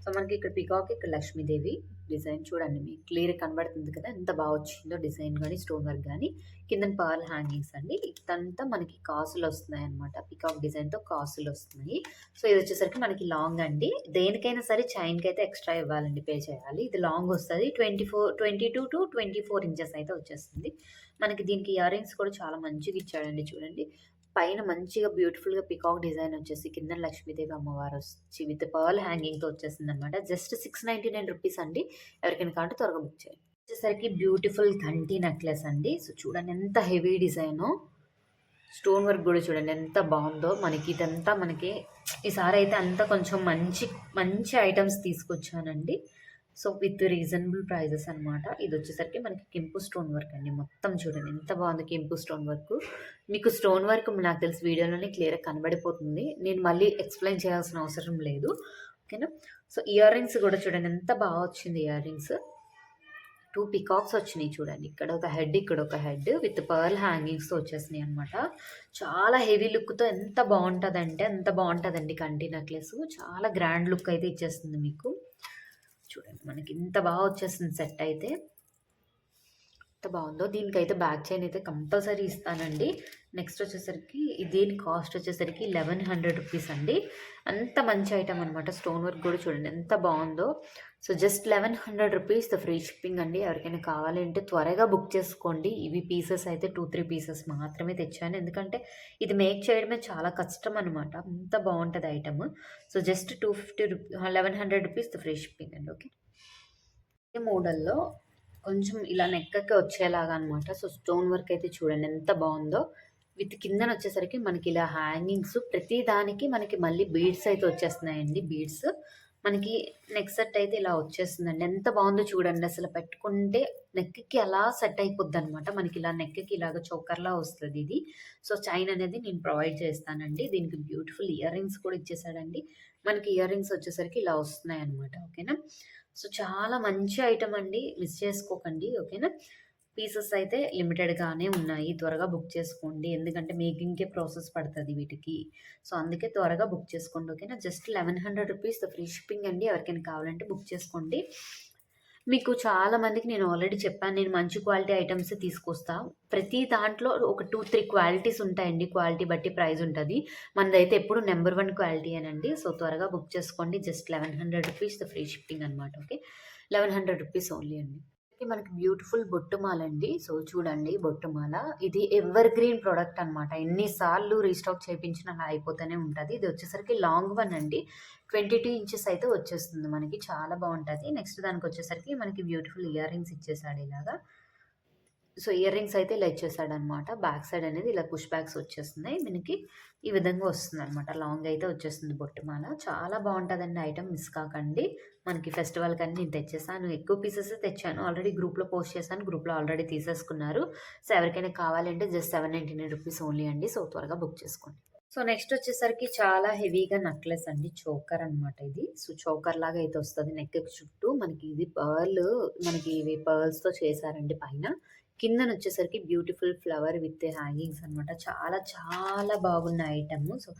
సో మనకి ఇక్కడ పికాక్, ఇక్కడ లక్ష్మీదేవి డిజైన్ చూడండి. మీకు క్లియర్ కనబడుతుంది కదా ఎంత బాగా వచ్చిందో డిజైన్ కానీ స్టోన్ వర్క్ కానీ. కింద పర్ల్ హ్యాంగింగ్స్ అండి. ఇదంతా మనకి కాసులు వస్తున్నాయి అనమాట. పికాక్ డిజైన్తో కాసులు వస్తున్నాయి. సో ఇది వచ్చేసరికి మనకి లాంగ్ అండి. దేనికైనా సరే చైన్కి అయితే ఎక్స్ట్రా ఇవ్వాలండి, పే చేయాలి. ఇది లాంగ్ వస్తుంది. 22 to 24 ఇంచెస్ అయితే వచ్చేస్తుంది. మనకి దీనికి ఇయర్ రింగ్స్ కూడా చాలా మంచిగా ఇచ్చాడండి. చూడండి పైన మంచిగా బ్యూటిఫుల్గా పికాక్ డిజైన్ వచ్చేసి కింద లక్ష్మీదేవి అమ్మవారు వచ్చి విత్ పర్ల్ హ్యాంగింగ్తో వచ్చేసింది అనమాట. జస్ట్ 699 రూపీస్ అండి. ఎవరికైనా కావాలంటే త్వరగా బుక్ చేయండి. వచ్చేసరికి బ్యూటిఫుల్ ఘంటీ నెక్లెస్ అండి. సో చూడండి ఎంత హెవీ డిజైను. స్టోన్ వర్క్ కూడా చూడండి ఎంత బాగుందో. మనకి ఇదంతా మనకి ఈసారి అయితే అంతా కొంచెం మంచి మంచి ఐటమ్స్ తీసుకొచ్చానండి. సో విత్ రీజనబుల్ ప్రైజెస్ అనమాట. ఇది వచ్చేసరికి మనకి కెంపు స్టోన్ వర్క్ అండి. మొత్తం చూడండి ఎంత బాగుంది కెంపు స్టోన్ వర్క్. మీకు స్టోన్ వర్క్ నాకు తెలిసి వీడియోలోనే క్లియర్గా కనబడిపోతుంది. నేను మళ్ళీ ఎక్స్ప్లెయిన్ చేయాల్సిన అవసరం లేదు. ఓకేనా. సో ఇయర్ రింగ్స్ కూడా చూడండి ఎంత బాగా వచ్చింది. ఇయర్ రింగ్స్ 2 పికాక్స్ వచ్చినాయి చూడండి. ఇక్కడ ఒక హెడ్, ఇక్కడ ఒక హెడ్ విత్ పర్ల్ హ్యాంగింగ్స్తో వచ్చేసినాయి అనమాట. చాలా హెవీ లుక్తో ఎంత బాగుంటుందంటే అంత బాగుంటుందండి కంటి నెక్లెస్. చాలా గ్రాండ్ లుక్ అయితే ఇచ్చేస్తుంది మీకు. చూడండి మనకి ఇంత బాగా వచ్చేస్తుంది సెట్ అయితే. ఎంత బాగుందో. దీనికైతే బ్యాక్ చైన్ అయితే కంపల్సరీ ఇస్తానండి. నెక్స్ట్ వచ్చేసరికి దీని కాస్ట్ వచ్చేసరికి 1100 రూపీస్ అండి. అంత మంచి ఐటమ్ అనమాట. స్టోన్ వర్క్ కూడా చూడండి ఎంత బాగుందో. So just 1100 rupees free shipping అండి. ఎవరికైనా కావాలంటే త్వరగా బుక్ చేసుకోండి. ఇవి పీసెస్ అయితే 2-3 పీసెస్ మాత్రమే తెచ్చాను. ఎందుకంటే ఇది మేక్ చేయడమే చాలా కష్టం అనమాట. అంత బాగుంటుంది item. So just 1100 rupees free shipping అండి. ఓకే. ఈ మోడల్లో కొంచెం ఇలా నెక్కకి వచ్చేలాగా అనమాట. సో స్టోన్ వర్క్ అయితే చూడండి ఎంత బాగుందో. విత్ కిందన వచ్చేసరికి మనకి ఇలా హ్యాంగింగ్స్ ప్రతి దానికి మనకి మళ్ళీ బీడ్స్ అయితే వచ్చేస్తున్నాయండి. బీడ్స్ మనకి నెక్ సెట్ అయితే ఇలా వచ్చేస్తుందండి. ఎంత బాగుందో చూడండి. అసలు పెట్టుకుంటే నెక్కి అలా సెట్ అయిపోద్ది అనమాట. మనకి ఇలా నెక్కి ఇలాగ చోకర్లా వస్తుంది ఇది. సో చైన్ అనేది నేను ప్రొవైడ్ చేస్తానండి. దీనికి బ్యూటిఫుల్ ఇయర్ రింగ్స్ కూడా ఇచ్చేసాడండి. మనకి ఇయర్ రింగ్స్ వచ్చేసరికి ఇలా వస్తున్నాయి అనమాట. ఓకేనా. సో చాలా మంచి ఐటమ్ అండి. మిస్ చేసుకోకండి. ఓకేనా. పీసెస్ అయితే లిమిటెడ్గానే ఉన్నాయి. త్వరగా బుక్ చేసుకోండి. ఎందుకంటే మేకింగ్కే ప్రాసెస్ పడుతుంది వీటికి. సో అందుకే త్వరగా బుక్ చేసుకోండి. ఓకేనా. జస్ట్ 1100 రూపీస్ ఫ్రీ షిప్పింగ్ అండి. ఎవరికైనా కావాలంటే బుక్ చేసుకోండి. మీకు చాలా మందికి నేను ఆల్రెడీ చెప్పాను, నేను మంచి క్వాలిటీ ఐటమ్స్ తీసుకొస్తా. ప్రతి దాంట్లో ఒక 2-3 క్వాలిటీస్ ఉంటాయండి. క్వాలిటీ బట్టి ప్రైస్ ఉంటుంది. మనదైతే ఎప్పుడు నెంబర్ 1 క్వాలిటీ అనండి. సో త్వరగా బుక్ చేసుకోండి. జస్ట్ 1100 రూపీస్ ఫ్రీ షిప్పింగ్ అనమాట. ఓకే. 1100 రూపీస్ ఓన్లీ అండి. మనకి బ్యూటిఫుల్ బొట్టుమాల అండి. సో చూడండి బొట్టుమాల. ఇది ఎవర్ గ్రీన్ ప్రోడక్ట్ అనమాట. ఎన్నిసార్లు రీస్టాక్ చేయించినా అలా అయిపోతూనే ఉంటుంది. ఇది వచ్చేసరికి లాంగ్ వన్ అండి. 22 ఇంచెస్ అయితే వచ్చేస్తుంది మనకి. చాలా బాగుంటుంది. నెక్స్ట్ దానికి వచ్చేసరికి మనకి బ్యూటిఫుల్ ఇయర్ రింగ్స్ ఇచ్చేసాడు ఇలాగా. సో ఇయర్ రింగ్స్ అయితే ఇలా ఇచ్చేసాడు అనమాట. బ్యాక్ సైడ్ అనేది ఇలా పుష్ బ్యాగ్స్ వచ్చేస్తున్నాయి. దీనికి ఈ విధంగా వస్తుంది అనమాట. లాంగ్ అయితే వచ్చేస్తుంది బొట్టుమాల. చాలా బాగుంటుందండి ఐటమ్. మిస్ కాకండి. మనకి ఫెస్టివల్ కానీ నేను తెచ్చేసాను. ఎక్కువ పీసెస్ తెచ్చాను. ఆల్రెడీ గ్రూప్లో పోస్ట్ చేశాను. గ్రూప్లో ఆల్రెడీ తీసేసుకున్నారు. సో ఎవరికైనా కావాలంటే జస్ట్ 799 రూపీస్ ఓన్లీ అండి. సో త్వరగా బుక్ చేసుకోండి. సో నెక్స్ట్ వచ్చేసరికి చాలా హెవీగా నెక్లెస్ అండి. చోకర్ అనమాట ఇది. సో చోకర్ లాగా అయితే వస్తుంది నెక్ చుట్టూ. మనకి ఇది పర్ల్, మనకి ఇవి పర్ల్స్తో చేశారండి పైన. కిందన వచ్చేసరికి బ్యూటిఫుల్ ఫ్లవర్ విత్ హ్యాంగింగ్స్ అనమాట. చాలా చాలా బాగున్న ఐటమ్. సో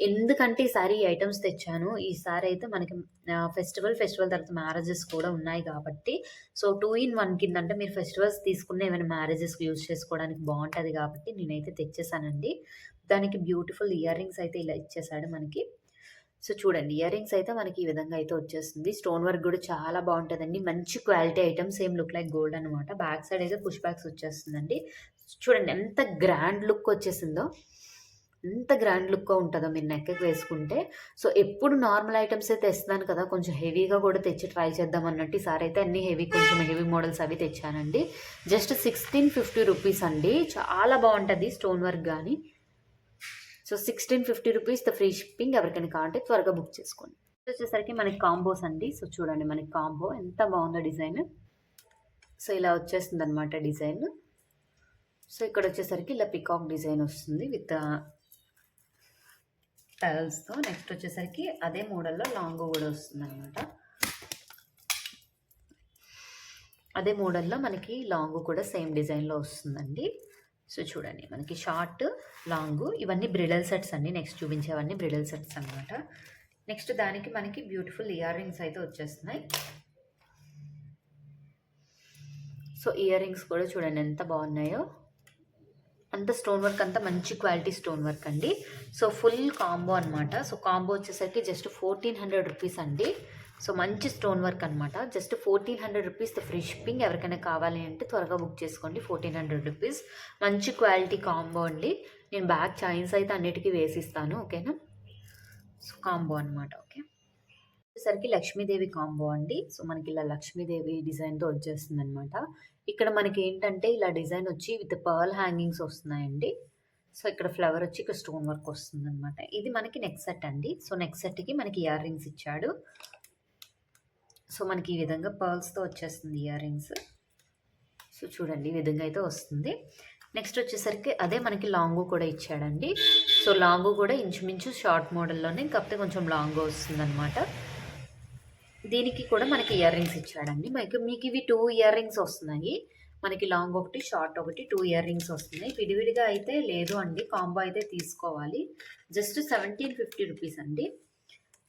ఎందుకంటే ఈసారి ఈ ఐటమ్స్ తెచ్చాను. ఈసారి అయితే మనకి ఫెస్టివల్ తర్వాత మ్యారేజెస్ కూడా ఉన్నాయి కాబట్టి, సో 2 in 1 కింద అంటే మీరు ఫెస్టివల్స్ తీసుకున్న ఏమైనా మ్యారేజెస్కి యూజ్ చేసుకోవడానికి బాగుంటుంది కాబట్టి నేనైతే తెచ్చేసానండి. దానికి బ్యూటిఫుల్ ఇయర్ రింగ్స్ అయితే ఇలా ఇచ్చేసాడు మనకి. సో చూడండి ఇయర్ రింగ్స్ అయితే మనకి ఈ విధంగా అయితే వచ్చేస్తుంది. స్టోన్ వర్క్ కూడా చాలా బాగుంటుందండి. మంచి quality item. Same look like gold అనమాట. బ్యాక్ సైడ్ అయితే పుష్ బ్యాగ్స్ వచ్చేస్తుందండి. చూడండి ఎంత గ్రాండ్ లుక్ వచ్చేసిందో. ఎంత గ్రాండ్ లుక్‌గా ఉంటదో మీరు నెక్‌కి వేసుకుంటే. సో, ఎప్పుడు నార్మల్ ఐటెమ్సే తెస్తున్నాను కదా! కొంచెం హెవీగా కూడా తెచ్చి ట్రై చేద్దాం అన్నట్టు ఈసారైతే అన్నీ కొంచెం హెవీ మోడల్స్ అవి తెచ్చానండి. జస్ట్ 1650 రూపీస్ అండి. చాలా బావుంటది స్టోన్ వర్క్ గాని. So, 1650 rupees free shipping. ఎవరికైనా కావాలంటే త్వరగా బుక్ చేసుకోండి. ఇది వచ్చేసరికి మనకి కాంబోస్ అండి. సో, చూడండి మనకి కాంబో ఎంత బావుందో డిజైన్. సో, ఇలా వచ్చేస్తుందనమాట డిజైన్. సో, ఇక్కడొచ్చేసరికి ఇలా పికాక్ డిజైన్ వస్తుంది విత్ పెరల్స్‌తో. నెక్స్ట్ వచ్చేసరికి అదే మోడల్‌లో లాంగ్ కూడా వస్తుందనమాట. అదే మోడల్‌లో మనకి లాంగ్ కూడా సేమ్ డిజైన్‌లో వస్తుందండి. సో, చూడండి మనకి షార్ట్, లాంగ్ ఇవన్నీ బ్రిడల్ సెట్స్ అండి. నెక్స్ట్ చూపించేవన్నీ బ్రిడల్ సెట్స్ అనమాట. నెక్స్ట్ దానికి మనకి బ్యూటిఫుల్ ఇయర్ రింగ్స్ అయితే వచ్చేస్తున్నాయి. సో, ఇయర్ రింగ్స్ కూడా చూడండి ఎంత బాగున్నాయో. అంత స్టోన్ వర్క్ అంతా మంచి క్వాలిటీ స్టోన్ వర్క్ అండి. సో, ఫుల్ కాంబో అనమాట. సో, కాంబో వచ్చేసరికి జస్ట్ 1400 రూపీస్ అండి. సో, మంచి స్టోన్ వర్క్ అనమాట. Just 1400 rupees free shipping. ఎవరికైనా కావాలి అంటే త్వరగా బుక్ చేసుకోండి. 1400 రూపీస్ మంచి క్వాలిటీ కాంబో అండి. నేను బ్యాక్ చైన్స్ అయితే అన్నిటికీ వేసిస్తాను. ఓకేనా? సో, కాంబో అనమాట. ఓకే. వచ్చేసరికి లక్ష్మీదేవి కాంబో అండి. సో, మనకి ఇలా లక్ష్మీదేవి డిజైన్‌తో వచ్చేస్తుందనమాట. ఇక్కడ మనకి ఏంటంటే ఇలా డిజైన్ వచ్చి విత్ పర్ల్ హ్యాంగింగ్స్ వస్తున్నాయండి. సో, ఇక్కడ ఫ్లవర్ వచ్చి ఇక్కడ స్టోన్ వర్క్ వస్తుందనమాట. ఇది మనకి నెక్ సెట్ అండి. సో, నెక్ సెట్‌కి మనకి ఇయర్ రింగ్స్ ఇచ్చాడు. సో, మనకి ఈ విధంగా పర్ల్స్‌తో వచ్చేస్తుంది ఇయర్ రింగ్స్. సో, చూడండి ఈ విధంగా అయితే వస్తుంది. నెక్స్ట్ వచ్చేసరికి అదే మనకి లాంగు కూడా ఇచ్చాడండి. సో, లాంగు కూడా ఇంచుమించు షార్ట్ మోడల్‌లోనే కాకపోతే కొంచెం లాంగ్ వస్తుందనమాట. దీనికి కూడా మనకి ఇయర్ రింగ్స్ ఇచ్చాడండి. మీకు ఇవి 2 ఇయర్ రింగ్స్ వస్తున్నాయి. మనకి లాంగ్ ఒకటి, షార్ట్ ఒకటి 2 ఇయర్ రింగ్స్ వస్తున్నాయి. విడివిడిగా అయితే లేదు అండి. కాంబో అయితే తీసుకోవాలి. జస్ట్ 1750 రూపీస్ అండి.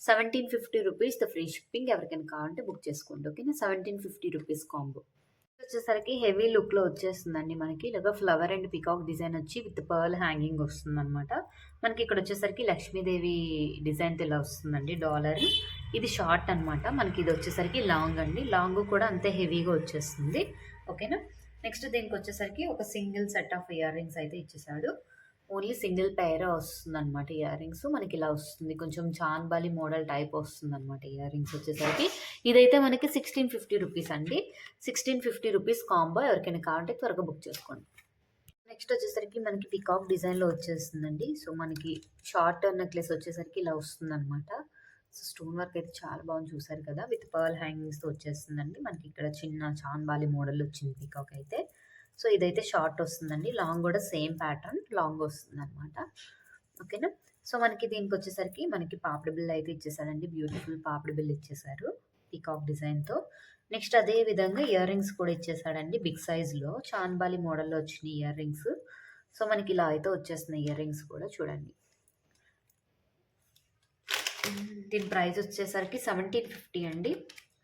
1750 రూపీస్ ఫ్రీ షిప్పింగ్. ఎవరికైనా కావాలంటే బుక్ చేసుకోండి. ఓకేనా? 1750 రూపీస్ కాంబో. వచ్చేసరికి హెవీ లుక్‌లో వచ్చేస్తుందండి మనకి. ఇలాగ ఫ్లవర్ అండ్ పీకాక్ డిజైన్ వచ్చి విత్ పర్ల్ హ్యాంగింగ్ వస్తుందనమాట. మనకి ఇక్కడ వచ్చేసరికి లక్ష్మీదేవి డిజైన్‌తో ఇలా వస్తుందండి డాలర్. ఇది షార్ట్ అనమాట. మనకి ఇది వచ్చేసరికి లాంగ్ అండి. లాంగ్ కూడా అంతే హెవీగా వచ్చేస్తుంది. ఓకేనా? నెక్స్ట్ దీనికి వచ్చేసరికి ఒక single set of ear rings అయితే ఇచ్చేసాడు. ఓన్లీ సింగిల్ పెయిరే వస్తుందనమాట ఇయర్ రింగ్స్. మనకి ఇలా వస్తుంది. కొంచెం చాన్బాలి మోడల్ టైప్ వస్తుందనమాట ఇయర్ రింగ్స్ వచ్చేసరికి. ఇదైతే మనకి 1650 రూపీస్ అండి. 1650 రూపీస్ కాంబో. ఎవరికైనా కావాలంటే త్వరగా బుక్ చేసుకోండి. నెక్స్ట్ వచ్చేసరికి మనకి పికాక్ డిజైన్‌లో వచ్చేస్తుందండి. సో, మనకి షార్ట్ నెక్లెస్ వచ్చేసరికి ఇలా వస్తుందనమాట. సో, స్టోన్ వర్క్ అయితే చాలా బాగుంది చూసారు కదా! విత్ పర్ల్ హ్యాంగింగ్స్‌తో వచ్చేస్తుందండి. మనకి ఇక్కడ చిన్న చాన్బాలి మోడల్ వచ్చింది పికాక్ అయితే. సో, ఇదైతే షార్ట్ వస్తుందండి. లాంగ్ కూడా సేమ్ ప్యాటర్న్ లాంగ్ వస్తుందనమాట. ఓకేనా? సో, మనకి దీనికొచ్చేసరికి మనకి పాపిడి బిళ్ళ అయితే ఇచ్చేసాడండి. బ్యూటిఫుల్ పాపిడి బిళ్ళ ఇచ్చేసారు పీకాక్ డిజైన్‌తో. నెక్స్ట్ అదే విధంగా ఇయర్ రింగ్స్ కూడా ఇచ్చేసాడండి బిగ్ సైజ్‌లో. చాన్బాలి మోడల్‌లో వచ్చినాయి ఇయర్ రింగ్స్. సో, మనకి ఇలా అయితే వచ్చేస్తున్నాయి ఇయర్ రింగ్స్ కూడా చూడండి. దీని ప్రైస్ వచ్చేసరికి 1750 అండి.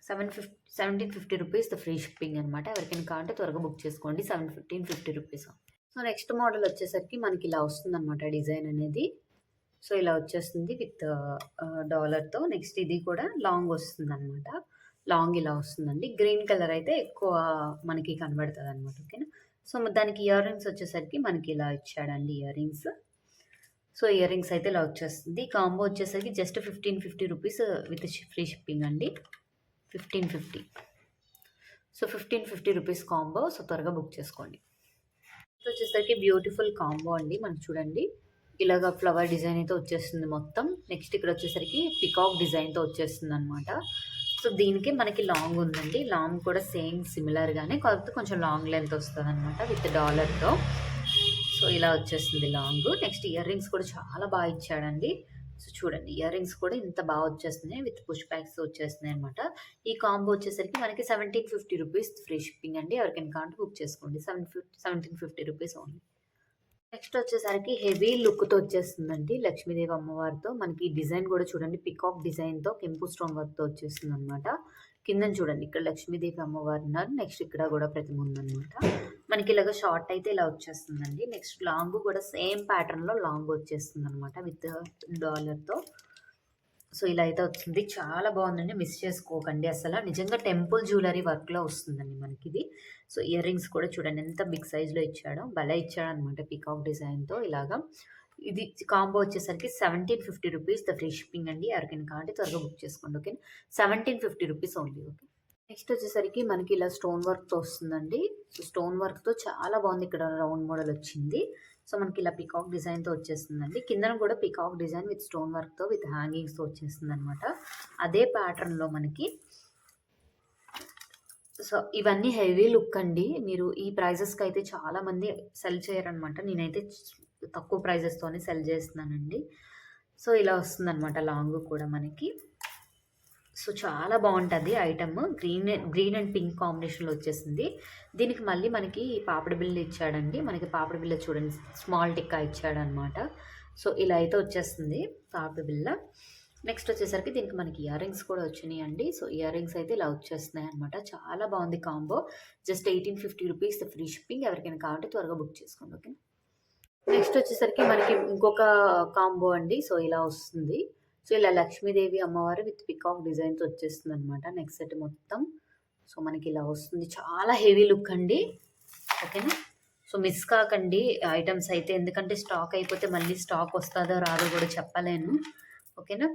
1750 రూపీస్ ఫ్రీ షిప్పింగ్ అనమాట. ఎవరికైనా కావాలంటే త్వరగా బుక్ చేసుకోండి. 1750 రూపీస్. సో, నెక్స్ట్ మోడల్ వచ్చేసరికి మనకి ఇలా వస్తుందనమాట డిజైన్ అనేది. సో, ఇలా వచ్చేస్తుంది విత్ డాలర్‌తో. నెక్స్ట్ ఇది కూడా లాంగ్ వస్తుందనమాట. లాంగ్ ఇలా వస్తుందండి. గ్రీన్ కలర్ అయితే ఎక్కువ మనకి కనబడతదనమాట. ఓకేనా? సో, దానికి ఇయర్ రింగ్స్ వచ్చేసరికి మనకి ఇలా ఇచ్చాడండి ear rings. So, ear rings అయితే ఇలా వచ్చేస్తుంది. కాంబో వచ్చేసరికి just 1550 rupees with free shipping అండి. 1550. So, 1550 rupees combo. సో, త్వరగా బుక్ చేసుకోండి. ఇది వచ్చేసరికి బ్యూటిఫుల్ కాంబో అండి. మనకి చూడండి ఇలాగ ఫ్లవర్ డిజైన్ అయితే వచ్చేస్తుంది మొత్తం. నెక్స్ట్ ఇక్కడ వచ్చేసరికి పికాక్ డిజైన్‌తో వచ్చేస్తుందనమాట. సో, దీనికి మనకి లాంగ్ ఉందండి. లాంగ్ కూడా సేమ్ సిమిలర్‌గానే కాకపోతే కొంచెం లాంగ్ లెంత్ వస్తదనమాట విత్ డాలర్‌తో. సో, ఇలా వచ్చేస్తుంది లాంగ్. నెక్స్ట్ ఇయర్ రింగ్స్ కూడా చాలా బాగా ఇచ్చాడండి. సో, చూడండి ఇయర్ రింగ్స్ కూడా ఇంత బాగా వచ్చేస్తున్నాయి విత్ పుష్ బ్యాక్స్ వచ్చేస్తున్నాయి అనమాట. ఈ కాంబో వచ్చేసరికి మనకి 1750 రూపీస్ ఫ్రీ షిప్పింగ్ అండి. ఎవరికైనా కావాలంటే బుక్ చేసుకోండి. 1750 రూపీస్ ఓన్లీ. నెక్స్ట్ వచ్చేసరికి హెవీ లుక్‌తో వచ్చేస్తుందండి లక్ష్మీదేవి అమ్మవారితో. మనకి డిజైన్ కూడా చూడండి పికాక్ డిజైన్‌తో కెంపు స్టోన్ వర్క్‌తో వచ్చేస్తుందనమాట. కిందన చూడండి ఇక్కడ లక్ష్మీదేవి అమ్మవారు ఉన్నారు. నెక్స్ట్ ఇక్కడ కూడా ప్రతిమ ఉందనమాట. మనకి ఇలాగ షార్ట్ అయితే ఇలా వచ్చేస్తుందండి. నెక్స్ట్ లాంగ్ కూడా సేమ్ ప్యాటర్న్‌లో లాంగ్ వచ్చేస్తుందనమాట విత్ డాలర్‌తో. సో, ఇలా అయితే వచ్చింది. చాలా బాగుందండి. మిస్ చేసుకోకండి అసల. నిజంగా టెంపుల్ జ్యువెలరీ వర్క్‌లో వస్తుందండి మనకిది. సో, ఇయర్ రింగ్స్ కూడా చూడండి ఎంత బిగ్ సైజ్‌లో ఇచ్చాడో. భలే ఇచ్చాడనమాట పీకాక్ డిజైన్‌తో ఇలాగా. ఇది కాంబో వచ్చేసరికి 1750 రూపీస్ ద ఫ్రీ షిప్పింగ్ అండి. ఎవరికైనా కావాలంటే త్వరగా బుక్ చేసుకోండి. Okay, 1750 rupees only. Okay, next వచ్చేసరికి మనకి ఇలా స్టోన్ వర్క్తో వస్తుందండి. సో స్టోన్ వర్క్తో చాలా బాగుంది. ఇక్కడ రౌండ్ మోడల్ వచ్చింది. సో మనకి ఇలా పికాక్ డిజైన్తో వచ్చేస్తుందండి. కిందన కూడా పికాక్ డిజైన్ విత్ స్టోన్ వర్క్తో విత్ హ్యాంగింగ్స్తో వచ్చేస్తుంది అనమాట. అదే ప్యాటర్న్లో మనకి. సో ఇవన్నీ హెవీ లుక్ అండి. మీరు ఈ ప్రైజెస్కి అయితే చాలామంది సెల్ చేయరనమాట. నేనైతే తక్కువ ప్రైజెస్తోనే సెల్ చేస్తున్నానండి. సో ఇలా వస్తుందన్నమాట లాంగ్ కూడా మనకి. సో చాలా బాగుంటుంది ఐటమ్. గ్రీన్ అండ్ పింక్ కాంబినేషన్లో వచ్చేసింది. దీనికి మళ్ళీ మనకి పాపిడి బిల్ల ఇచ్చాడండి. మనకి పాపిడి బిల్ల చూడండి, స్మాల్ టిక్కా ఇచ్చాడనమాట. సో ఇలా అయితే వచ్చేస్తుంది పాపిడి బిల్ల. నెక్స్ట్ వచ్చేసరికి దీనికి మనకి ఇయర్ రింగ్స్ కూడా వచ్చినాయి అండి. సో ఇయర్ రింగ్స్ అయితే ఇలా వచ్చేస్తున్నాయి అనమాట. చాలా బాగుంది combo. Just 1850 rupees free shipping. ఎవరికైనా కావాలంటే త్వరగా బుక్ చేసుకోండి. ఓకే, నెక్స్ట్ వచ్చేసరికి మనకి ఇంకొక కాంబో అండి. సో ఇలా వస్తుంది. సో ఇలా లక్ష్మీదేవి అమ్మవారు విత్ పికాక్ డిజైన్తో వచ్చేస్తుంది అనమాట. నెక్స్ట్ సెట్ మొత్తం. సో మనకి ఇలా వస్తుంది. చాలా హెవీ లుక్ అండి. ఓకేనా, సో మిస్ కాకండి ఐటమ్స్ అయితే, ఎందుకంటే స్టాక్ అయిపోతే మళ్ళీ స్టాక్ వస్తుందో రాదో కూడా చెప్పలేను. ఓకేనా,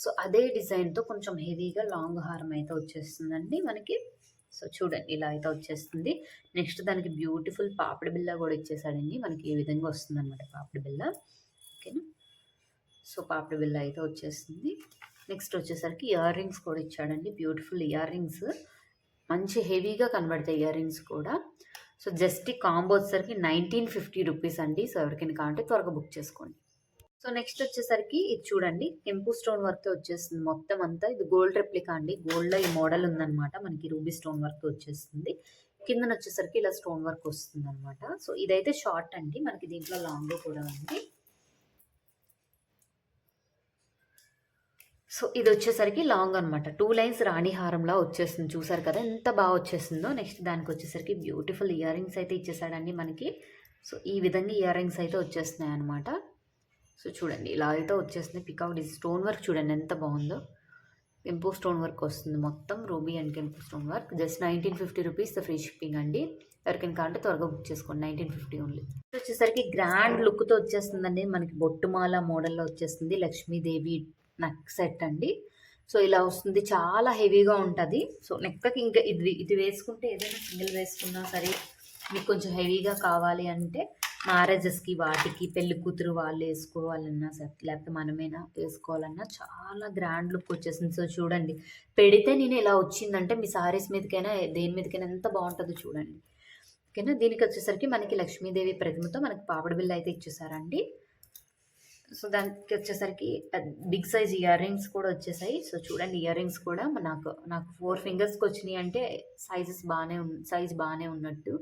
సో అదే డిజైన్తో కొంచెం హెవీగా లాంగ్ హారం అయితే వచ్చేస్తుందండి మనకి. సో చూడండి ఇలా అయితే వచ్చేస్తుంది. నెక్స్ట్ దానికి బ్యూటిఫుల్ పాపిడి బిల్ల కూడా ఇచ్చేసాడండి. మనకి ఈ విధంగా వస్తుంది అనమాట పాపిడి బిల్ల. ఓకేనా, సో పాపిడి బిల్ల అయితే వచ్చేస్తుంది. నెక్స్ట్ వచ్చేసరికి ఇయర్ రింగ్స్ కూడా ఇచ్చాడండి. బ్యూటిఫుల్ ఇయర్ రింగ్స్, మంచి హెవీగా కనబడతాయి ఇయర్ రింగ్స్ కూడా. సో జస్ట్ ఈ కాంబో వచ్చేసరికి 1950 రూపీస్ అండి. సో ఎవరికైనా కావాలంటే త్వరగా బుక్ చేసుకోండి. సో నెక్స్ట్ వచ్చేసరికి ఇది చూడండి, కెంపు స్టోన్ వర్క్ వచ్చేస్తుంది మొత్తం అంతా. ఇది గోల్డ్ రెప్లికా అండి. గోల్డ్లో ఈ మోడల్ ఉందన్నమాట. మనకి రూబీ స్టోన్ వర్క్ వచ్చేస్తుంది. కిందన వచ్చేసరికి ఇలా స్టోన్ వర్క్ వస్తుంది అనమాట. సో ఇదైతే షార్ట్ అండి. మనకి దీంట్లో లాంగ్ కూడా ఉంది. సో ఇది వచ్చేసరికి లాంగ్ అనమాట. 2 లైన్స్ రాణిహారంలా వచ్చేస్తుంది. చూసారు కదా ఎంత బాగా వచ్చేసిందో. నెక్స్ట్ దానికి వచ్చేసరికి బ్యూటిఫుల్ ఇయర్ రింగ్స్ అయితే ఇచ్చేసాడండి మనకి. సో ఈ విధంగా ఇయర్ రింగ్స్ అయితే వచ్చేస్తున్నాయి అనమాట. సో చూడండి ఇలా అయితే వచ్చేస్తుంది. పికాక్ స్టోన్ వర్క్ చూడండి ఎంత బాగుందో. కెంపు స్టోన్ వర్క్ వస్తుంది మొత్తం. రూబీ అండ్ కెంపు stone work. Just 1950 rupees the free shipping అండి. ఎవరికైనా కావాలంటే త్వరగా బుక్ చేసుకోండి. 1950 ఓన్లీ. వచ్చేసరికి గ్రాండ్ లుక్తో వచ్చేస్తుందండి. మనకి బొట్టుమాల మోడల్లో వచ్చేస్తుంది. లక్ష్మీదేవి నెక్ సెట్ అండి. సో ఇలా వస్తుంది. చాలా హెవీగా ఉంటుంది. సో నెక్కకి ఇంకా ఇది వేసుకుంటే ఏదైనా సింగిల్ వేసుకున్నా సరే, మీకు కొంచెం హెవీగా కావాలి అంటే మ్యారేజెస్కి వాటికి పెళ్లి కూతురు వాళ్ళు వేసుకోవాలన్నా సరే, లేకపోతే మనమేనా వేసుకోవాలన్నా చాలా గ్రాండ్ లుక్ వచ్చేసింది. సో చూడండి, పెడితే నేను ఇలా వచ్చిందంటే మీ సారీస్ మీదకైనా దేని మీదకైనా ఎంత బాగుంటుందో చూడండి. ఓకేనా, దీనికి వచ్చేసరికి మనకి లక్ష్మీదేవి ప్రతిమతో మనకి పాపడి బిల్ల అయితే ఇచ్చేసారండి. సో దానికి వచ్చేసరికి బిగ్ సైజ్ ఇయర్ రింగ్స్ కూడా వచ్చేసాయి. సో చూడండి, ఇయర్ రింగ్స్ కూడా నాకు 4 ఫింగర్స్కి వచ్చినాయి అంటే సైజ్ బాగానే ఉన్నట్టు.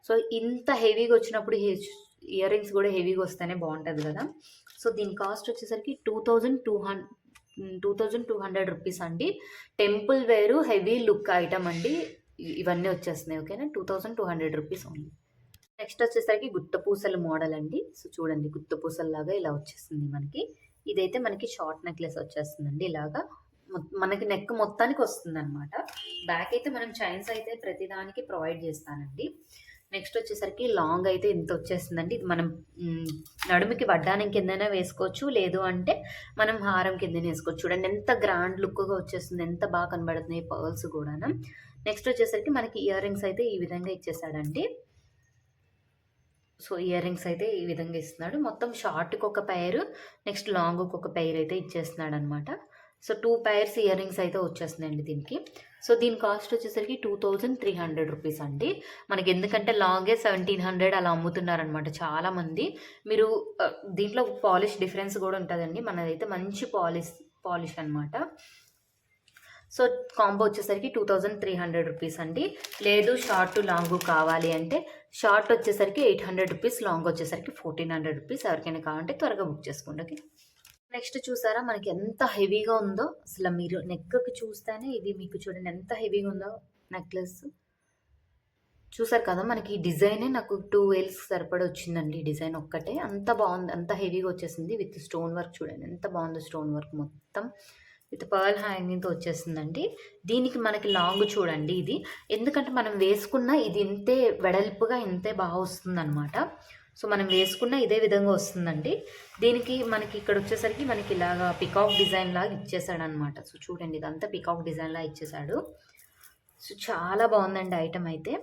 సో ఇంత హెవీగా వచ్చినప్పుడు ఇయర్ రింగ్స్ కూడా హెవీగా వస్తేనే బాగుంటుంది కదా. సో దీని కాస్ట్ వచ్చేసరికి 2200 రూపీస్ అండి. టెంపుల్ వేరు హెవీ లుక్ ఐటమ్ అండి. ఇవన్నీ వచ్చేస్తున్నాయి. ఓకేనా, 2200 రూపీస్ ఓన్లీ. నెక్స్ట్ వచ్చేసరికి గుత్తపూసల మోడల్ అండి. సో చూడండి, గుత్తపూసల్లాగా ఇలా వచ్చేస్తుంది మనకి. ఇదైతే మనకి షార్ట్ నెక్లెస్ వచ్చేస్తుందండి. ఇలాగా మనకి నెక్ మొత్తానికి వస్తుంది అనమాట. బ్యాక్ అయితే మనం చైన్స్ అయితే ప్రతిదానికి ప్రొవైడ్ చేస్తానండి. నెక్స్ట్ వచ్చేసరికి లాంగ్ అయితే ఇంత వచ్చేస్తుందండి. ఇది మనం నడుముకి వడ్డానం కిందనే వేసుకోవచ్చు, లేదు అంటే మనం హారం కిందనే వేసుకోవచ్చు. చూడండి ఎంత గ్రాండ్ లుక్గా వచ్చేస్తుంది, ఎంత బాగా కనబడుతున్నాయి పర్ల్స్ కూడా. నెక్స్ట్ వచ్చేసరికి మనకి ఇయర్ రింగ్స్ అయితే ఈ విధంగా ఇచ్చేసాడండి. సో ఇయర్ రింగ్స్ అయితే ఈ విధంగా ఇస్తున్నాడు. మొత్తం షార్ట్కి ఒక పెయిర్, నెక్స్ట్ లాంగ్కి ఒక పెయిర్ అయితే ఇచ్చేస్తున్నాడు అనమాట. సో 2 పైర్స్ ఇయర్ రింగ్స్ అయితే వచ్చేస్తున్నాయండి దీనికి. సో దీని కాస్ట్ వచ్చేసరికి 2300 రూపీస్ అండి. మనకి ఎందుకంటే లాంగే 1700 అలా అమ్ముతున్నారనమాట చాలామంది. మీరు దీంట్లో పాలిష్ డిఫరెన్స్ కూడా ఉంటుందండి. మనదైతే మంచి పాలిష్ అనమాట. సో కాంబో వచ్చేసరికి 2300 రూపీస్ అండి. లేదు షార్ట్ లాంగ్ కావాలి అంటే షార్ట్ వచ్చేసరికి 800 రూపీస్, లాంగ్ వచ్చేసరికి 1400 రూపీస్. ఎవరికైనా కావాలంటే త్వరగా బుక్ చేసుకోండి. ఓకే, నెక్స్ట్ చూసారా మనకి ఎంత హెవీగా ఉందో. అసలు మీరు నెక్కి చూస్తేనే ఇది మీకు చూడండి ఎంత హెవీగా ఉందో నెక్లెస్. చూసారు కదా, మనకి ఈ డిజైనే నాకు 2 వేల్స్ సరిపడి వచ్చిందండి. డిజైన్ ఒక్కటే అంత బాగుంది, అంత హెవీగా వచ్చేసింది. విత్ స్టోన్ వర్క్ చూడండి ఎంత బాగుందో. స్టోన్ వర్క్ మొత్తం విత్ పర్ల్ హ్యాంగింగ్తో వచ్చేసిందండి. దీనికి మనకి లాంగ్ చూడండి ఇది, ఎందుకంటే మనం వేసుకున్న ఇది ఇంతే వెడల్పుగా ఇంతే బాగా వస్తుంది అనమాట. సో మనం వేసుకున్న ఇదే విధంగా వస్తుందండి. దీనికి మనకి ఇక్కడ వచ్చేసరికి మనకి ఇలాగా పికాక్ డిజైన్ లాగా ఇచ్చేసాడనమాట. సో చూడండి, ఇదంతా పికాక్ డిజైన్ లాగా ఇచ్చేసాడు. సో చాలా బాగుందండి ఐటమ్ అయితే.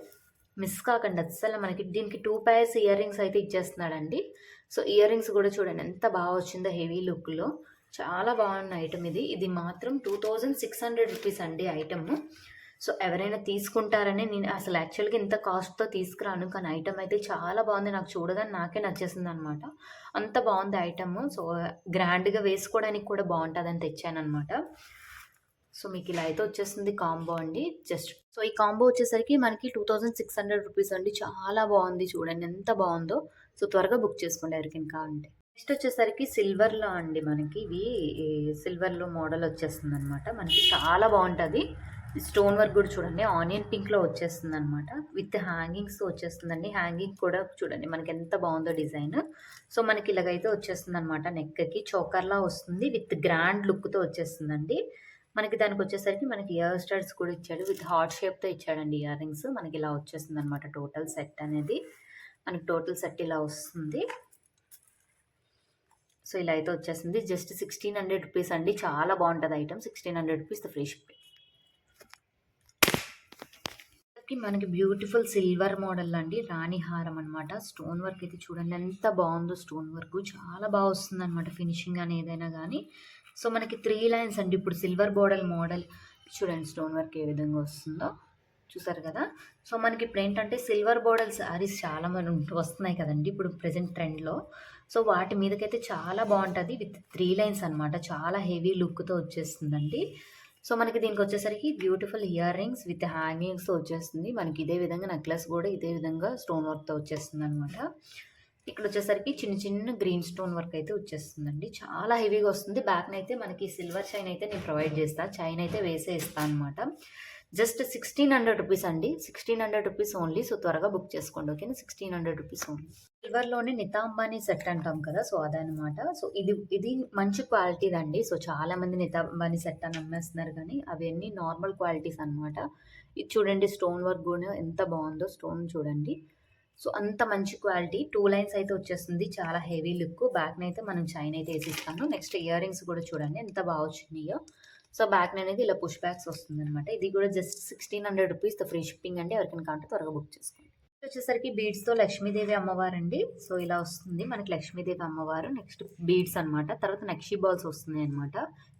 మిస్ కాకండి అస్సలు. మనకి దీనికి 2 పైర్స్ ఇయర్ రింగ్స్ అయితే ఇచ్చేస్తున్నాడండి. సో ఇయర్ రింగ్స్ కూడా చూడండి ఎంత బాగా వచ్చిందో హెవీ లుక్లో. చాలా బాగున్న ఐటమ్ ఇది. ఇది మాత్రం 2600 రూపీస్ అండి ఐటమ్. సో ఎవరైనా తీసుకుంటారని నేను అసలు యాక్చువల్గా ఇంత కాస్ట్తో తీసుకురాను, కానీ ఐటమ్ అయితే చాలా బాగుంది. నాకు చూడగానే నాకే నచ్చేసింది అనమాట. అంత బాగుంది ఐటమ్. సో గ్రాండ్గా వేసుకోవడానికి కూడా బాగుంటుందని తెచ్చానమాట. సో మీకు ఇలా అయితే వచ్చేస్తుంది కాంబో అండి. జస్ట్ సో ఈ కాంబో వచ్చేసరికి మనకి 2600 రూపీస్ అండి. చాలా బాగుంది, చూడండి ఎంత బాగుందో. సో త్వరగా బుక్ చేసుకోండి ఎవరికైనా కావాలంటే. నెక్స్ట్ వచ్చేసరికి సిల్వర్లో అండి. మనకి ఇవి సిల్వర్లో మోడల్ వచ్చేస్తుంది అనమాట. మనకి చాలా బాగుంటుంది. స్టోన్ వర్క్ కూడా చూడండి ఆనియన్ పింక్లో వచ్చేస్తుంది అనమాట. విత్ హ్యాంగింగ్స్ వచ్చేస్తుందండి. హ్యాంగింగ్ కూడా చూడండి మనకి ఎంత బాగుందో డిజైన్. సో మనకి ఇలాగైతే వచ్చేస్తుంది అనమాట. నెక్కి చోకర్లా వస్తుంది విత్ గ్రాండ్ లుక్తో వచ్చేస్తుందండి. మనకి దానికి వచ్చేసరికి మనకి ఇయర్ స్టడ్స్ కూడా ఇచ్చాడు. విత్ హార్ట్ షేప్తో ఇచ్చాడండి ఇయర్ రింగ్స్. మనకి ఇలా వచ్చేస్తుంది అనమాట టోటల్ సెట్ అనేది. మనకి టోటల్ సెట్ ఇలా వస్తుంది. సో ఇలా అయితే వచ్చేసింది. జస్ట్ 1600 రూపీస్ అండి. చాలా బాగుంటుంది ఐటమ్. 1600 rupees free shipping. మనకి బ్యూటిఫుల్ సిల్వర్ మోడల్ అండి. రాణి హారం అనమాట. స్టోన్ వర్క్ అయితే చూడండి ఎంత బాగుందో. స్టోన్ వర్క్ చాలా బాగా వస్తుంది అనమాట. ఫినిషింగ్ అని ఏదైనా కానీ. సో మనకి 3 లైన్స్ అండి. ఇప్పుడు సిల్వర్ బోర్డర్ మోడల్ చూడండి స్టోన్ వర్క్ ఏ విధంగా వస్తుందో చూసారు కదా. సో మనకి ఇప్పుడు ఏంటంటే సిల్వర్ బోర్డర్ శారీస్ చాలా మంది వస్తున్నాయి కదండి ఇప్పుడు ప్రజెంట్ ట్రెండ్లో. సో వాటి మీదకైతే చాలా బాగుంటుంది. విత్ 3 లైన్స్ అనమాట. చాలా హెవీ లుక్తో వచ్చేస్తుందండి. సో మనకి దీనికి వచ్చేసరికి బ్యూటిఫుల్ ఇయర్ రింగ్స్ విత్ హ్యాంగింగ్స్తో వచ్చేస్తుంది. మనకి ఇదే విధంగా నెక్లెస్ కూడా ఇదే విధంగా స్టోన్ వర్క్తో వచ్చేస్తుంది అనమాట. ఇక్కడ వచ్చేసరికి చిన్న చిన్న గ్రీన్ స్టోన్ వర్క్ అయితే వచ్చేస్తుందండి. చాలా హెవీగా వస్తుంది. బ్యాక్ని అయితే మనకి సిల్వర్ చైన్ అయితే నేను ప్రొవైడ్ చేస్తాను. చైన్ అయితే వేసే ఇస్తాను అనమాట. జస్ట్ 1600 రూపీస్ అండి. 1600 రూపీస్ ఓన్లీ. సో త్వరగా బుక్ చేసుకోండి ఓకేనా. 1600 రూపీస్ ఓన్లీ. సిల్వర్లోనే నితా అంబానీ సెట్ అంటాం కదా, సో అదనమాట. సో ఇది మంచి క్వాలిటీది అండి. సో చాలామంది నితా అంబానీ సెట్ అని అమ్మేస్తున్నారు, కానీ అవన్నీ నార్మల్ క్వాలిటీస్ అనమాట. ఇది చూడండి స్టోన్ వర్క్ కూడా ఎంత బాగుందో. స్టోన్ చూడండి. సో అంత మంచి క్వాలిటీ. 2 లైన్స్ అయితే వచ్చేస్తుంది. చాలా హెవీ లుక్. బ్యాక్ని అయితే మనం చైన్ అయితే వేసిస్తాను. నెక్స్ట్ ఇయర్ రింగ్స్ కూడా చూడండి ఎంత బాగా వచ్చినాయో. సో బ్యాక్ అనేది ఇలా పుష్ బ్యాక్స్ వస్తుంది అనమాట. ఇది కూడా జస్ట్ 1600 రూపీస్ ఫ్రీ షిప్పింగ్ అండి. ఎవరికైనా కావాలంటే త్వరగా బుక్ చేసుకోండి. వచ్చేసరికి బీడ్స్తో లక్ష్మీదేవి అమ్మవారు అండి. సో ఇలా వస్తుంది మనకి లక్ష్మీదేవి అమ్మవారు. నెక్స్ట్ బీడ్స్ అనమాట. తర్వాత నక్షి బాల్స్ వస్తున్నాయి అనమాట.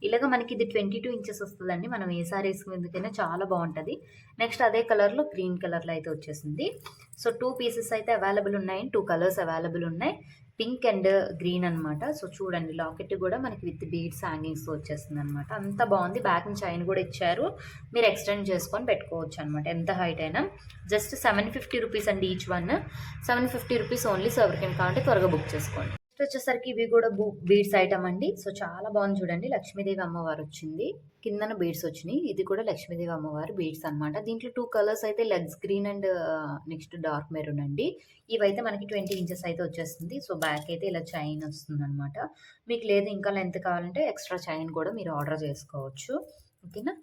ఇలాగ మనకి ఇది 22 ఇంచెస్ వస్తుందండి. మనం ఏ సారీస్ మీదకైనా చాలా బాగుంటుంది. నెక్స్ట్ అదే కలర్లో గ్రీన్ కలర్లో అయితే వచ్చేసింది. సో 2 పీసెస్ అయితే అవైలబుల్ ఉన్నాయి. 2 కలర్స్ అవైలబుల్ ఉన్నాయి. పింక్ అండ్ గ్రీన్ అనమాట. సో చూడండి లాకెట్ కూడా మనకి విత్ బీడ్స్ హ్యాంగింగ్స్ వచ్చేస్తుంది అనమాట. అంత బాగుంది. బ్యాక్ చైన్ కూడా ఇచ్చారు. మీరు ఎక్స్టెండ్ చేసుకొని పెట్టుకోవచ్చు అనమాట ఎంత హైట్ అయినా. జస్ట్ 750 రూపీస్ అండి each one. 750 rupees only. So ఎవరికైనా కావాలంటే త్వరగా బుక్ చేసుకోండి. నెక్స్ట్ వచ్చేసరికి ఇవి కూడా బీడ్స్ ఐటమ్ అండి. సో చాలా బాగుంది చూడండి. లక్ష్మీదేవి అమ్మవారు వచ్చింది. కిందన బీడ్స్ వచ్చినాయి. ఇది కూడా లక్ష్మీదేవి అమ్మవారు బీడ్స్ అనమాట. దీంట్లో 2 కలర్స్ అయితే legs green and next dark maroon అండి. ఇవైతే మనకి 20 ఇంచెస్ అయితే వచ్చేస్తుంది. సో బ్యాక్ అయితే ఇలా చైన్ వస్తుంది అనమాట. మీకు లేదు ఇంకా లెంత్ కావాలంటే ఎక్స్ట్రా చైన్ కూడా మీరు ఆర్డర్ చేసుకోవచ్చు ఓకేనా.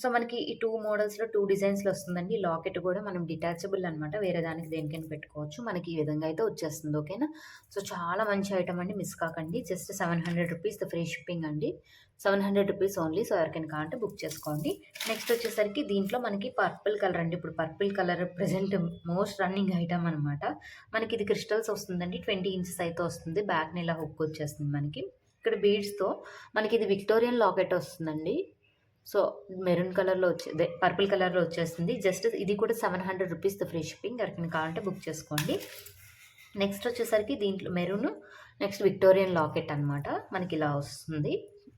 సో మనకి ఈ 2 మోడల్స్లో 2 డిజైన్స్లో వస్తుందండి. లాకెట్ కూడా మనం డిటాచబుల్ అనమాట. వేరే దానికి దేనికైనా పెట్టుకోవచ్చు. మనకి ఈ విధంగా అయితే వచ్చేస్తుంది ఓకేనా. సో చాలా మంచి ఐటమ్ అండి. మిస్ కాకండి. జస్ట్ 700 రూపీస్ ఫ్రీ షిప్పింగ్ అండి. 700 రూపీస్ ఓన్లీ. సో ఎవరికైనా కావాలంటే బుక్ చేసుకోండి. నెక్స్ట్ వచ్చేసరికి దీంట్లో మనకి పర్పుల్ కలర్ అండి. ఇప్పుడు purple colour present most running item అనమాట. మనకి ఇది క్రిస్టల్స్ వస్తుందండి. 20 ఇంచెస్ అయితే వస్తుంది. బ్యాక్ని ఇలా హుక్ వచ్చేస్తుంది మనకి. ఇక్కడ బీడ్స్తో మనకి ఇది విక్టోరియన్ లాకెట్ వస్తుందండి. సో మెరూన్ కలర్లో పర్పుల్ కలర్లో వచ్చేస్తుంది. జస్ట్ ఇది కూడా 700 రూపీస్ ఫ్రీ షిప్పింగ్. ఎవరికైనా కావాలంటే బుక్ చేసుకోండి. నెక్స్ట్ వచ్చేసరికి దీంట్లో మెరూన్ నెక్స్ట్ విక్టోరియన్ లాకెట్ అనమాట. మనకి ఇలా వస్తుంది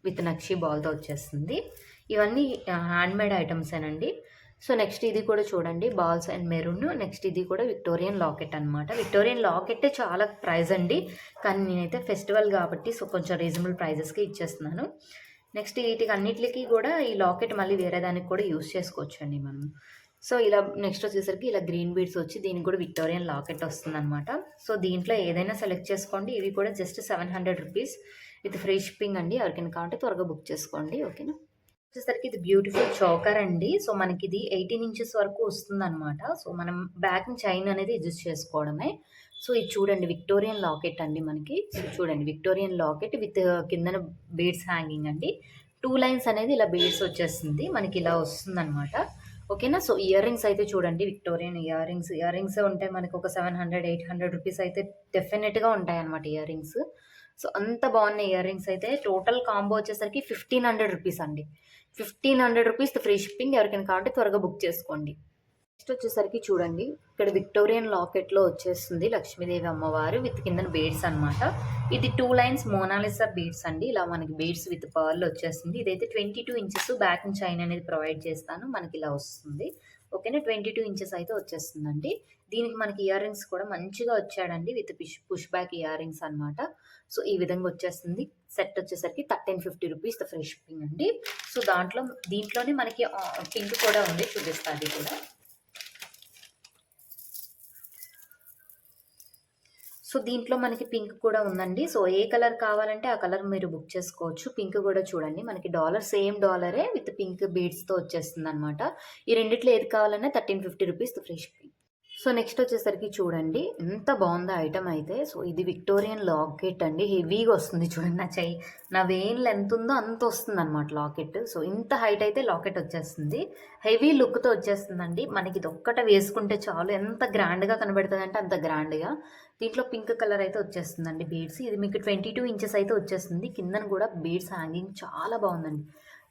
విత్ నక్షి బాల్తో వచ్చేస్తుంది. ఇవన్నీ హ్యాండ్మేడ్ ఐటమ్సేనండి. సో నెక్స్ట్ ఇది కూడా చూడండి బాల్స్ అండ్ మెరూన్. నెక్స్ట్ ఇది కూడా విక్టోరియన్ లాకెట్ అనమాట. విక్టోరియన్ లాకెట్టే చాలా ప్రైస్ అండి, కానీ నేనైతే ఫెస్టివల్ కాబట్టి సో కొంచెం రీజనబుల్ ప్రైజెస్కి ఇచ్చేస్తున్నాను. నెక్స్ట్ వీటికి అన్నిటికీ కూడా ఈ లాకెట్ మళ్ళీ వేరే దానికి కూడా యూస్ చేసుకోవచ్చు అండి మనం. సో ఇలా నెక్స్ట్ వచ్చేసరికి ఇలా గ్రీన్ బీడ్స్ వచ్చి దీనికి కూడా విక్టోరియన్ లాకెట్ వస్తుంది అనమాట. సో దీంట్లో ఏదైనా సెలెక్ట్ చేసుకోండి. ఇవి కూడా just 700 rupees with free shipping అండి. ఎవరికైనా కావాలంటే త్వరగా బుక్ చేసుకోండి ఓకేనా. వచ్చేసరికి ఇది బ్యూటిఫుల్ చోకర్ అండి. సో మనకి ఇది 18 ఇంచెస్ వరకు వస్తుంది అనమాట. సో మనం బ్యాక్ చైన్ అనేది అడ్జస్ట్ చేసుకోవడమే. సో ఇది చూడండి విక్టోరియన్ లాకెట్ అండి మనకి. సో చూడండి విక్టోరియన్ లాకెట్ విత్ కిందన బీడ్స్ హ్యాంగింగ్ అండి. 2 లైన్స్ అనేది ఇలా బీడ్స్ వచ్చేస్తుంది. మనకి ఇలా వస్తుందనమాట. ఓకేనా. సో ఇయర్ రింగ్స్ అయితే చూడండి విక్టోరియన్ ఇయర్ రింగ్స్ ఉంటే మనకి ఒక 700, 800 రూపీస్ అయితే డెఫినెట్‌గా ఉంటాయన్నమాట ఇయర్ రింగ్స్. సో అంత బాగున్నాయి ఇయర్ రింగ్స్ అయితే. టోటల్ కాంబో వచ్చేసరికి 1500 రూపీస్ అండి. 1500 రూపీస్ ఫ్రీ షిప్పింగ్. ఎవరికైనా కావాలంటే త్వరగా బుక్ చేసుకోండి. నెక్స్ట్ వచ్చేసరికి చూడండి ఇక్కడ విక్టోరియన్ లాకెట్లో వచ్చేస్తుంది లక్ష్మీదేవి అమ్మవారు విత్ కింద బీడ్స్ అనమాట. ఇది 2 లైన్స్ మోనాలిసా బీడ్స్ అండి. ఇలా మనకి బీడ్స్ విత్ పర్ల్ వచ్చేస్తుంది. ఇదైతే 22 ఇంచెస్ బ్యాక్ చైన్ అనేది ప్రొవైడ్ చేస్తాను. మనకి ఇలా వస్తుంది. ఓకేనా. 22 ఇంచెస్ అయితే వచ్చేస్తుందండి. దీనికి మనకి ఇయర్ రింగ్స్ కూడా మంచిగా వచ్చాడండి with push back ear rings అనమాట. సో ఈ విధంగా వచ్చేస్తుంది. సెట్ వచ్చేసరికి 1350 రూపీస్ ఫ్రీ షిప్పింగ్ అండి. సో దీంట్లోనే మనకి పింక్ కూడా ఉంది, చూపిస్తాను అది కూడా. సో దీంట్లో మనకి పింక్ కూడా ఉందండి. సో ఏ కలర్ కావాలంటే ఆ కలర్ మీరు బుక్ చేసుకోవచ్చు. పింక్ కూడా చూడండి మనకి సేమ్ డాలరే విత్ పింక్ బీడ్స్తో వచ్చేస్తుంది అనమాట. ఈ రెండిట్లో ఏది కావాలన్నా 1350 rupees free shipping. So next వచ్చేసరికి చూడండి ఎంత బాగుందో ఐటమ్ అయితే. సో ఇది విక్టోరియన్ లాకెట్ అండి. హెవీగా వస్తుంది చూడండి. నా వెయిన్ ఎంత ఉందో అంత వస్తుంది అనమాట లాకెట్. సో ఇంత హైట్ అయితే లాకెట్ వచ్చేస్తుంది. హెవీ లుక్తో వచ్చేస్తుందండి. మనకి ఇది ఒక్కట వేసుకుంటే చాలు ఎంత గ్రాండ్గా కనబడుతుంది అంటే అంత గ్రాండ్గా. దీంట్లో పింక్ కలర్ అయితే వచ్చేస్తుందండి బీడ్స్. ఇది మీకు 22 ఇంచెస్ అయితే వచ్చేస్తుంది. కిందన కూడా బీడ్స్ హ్యాంగింగ్ చాలా బాగుందండి.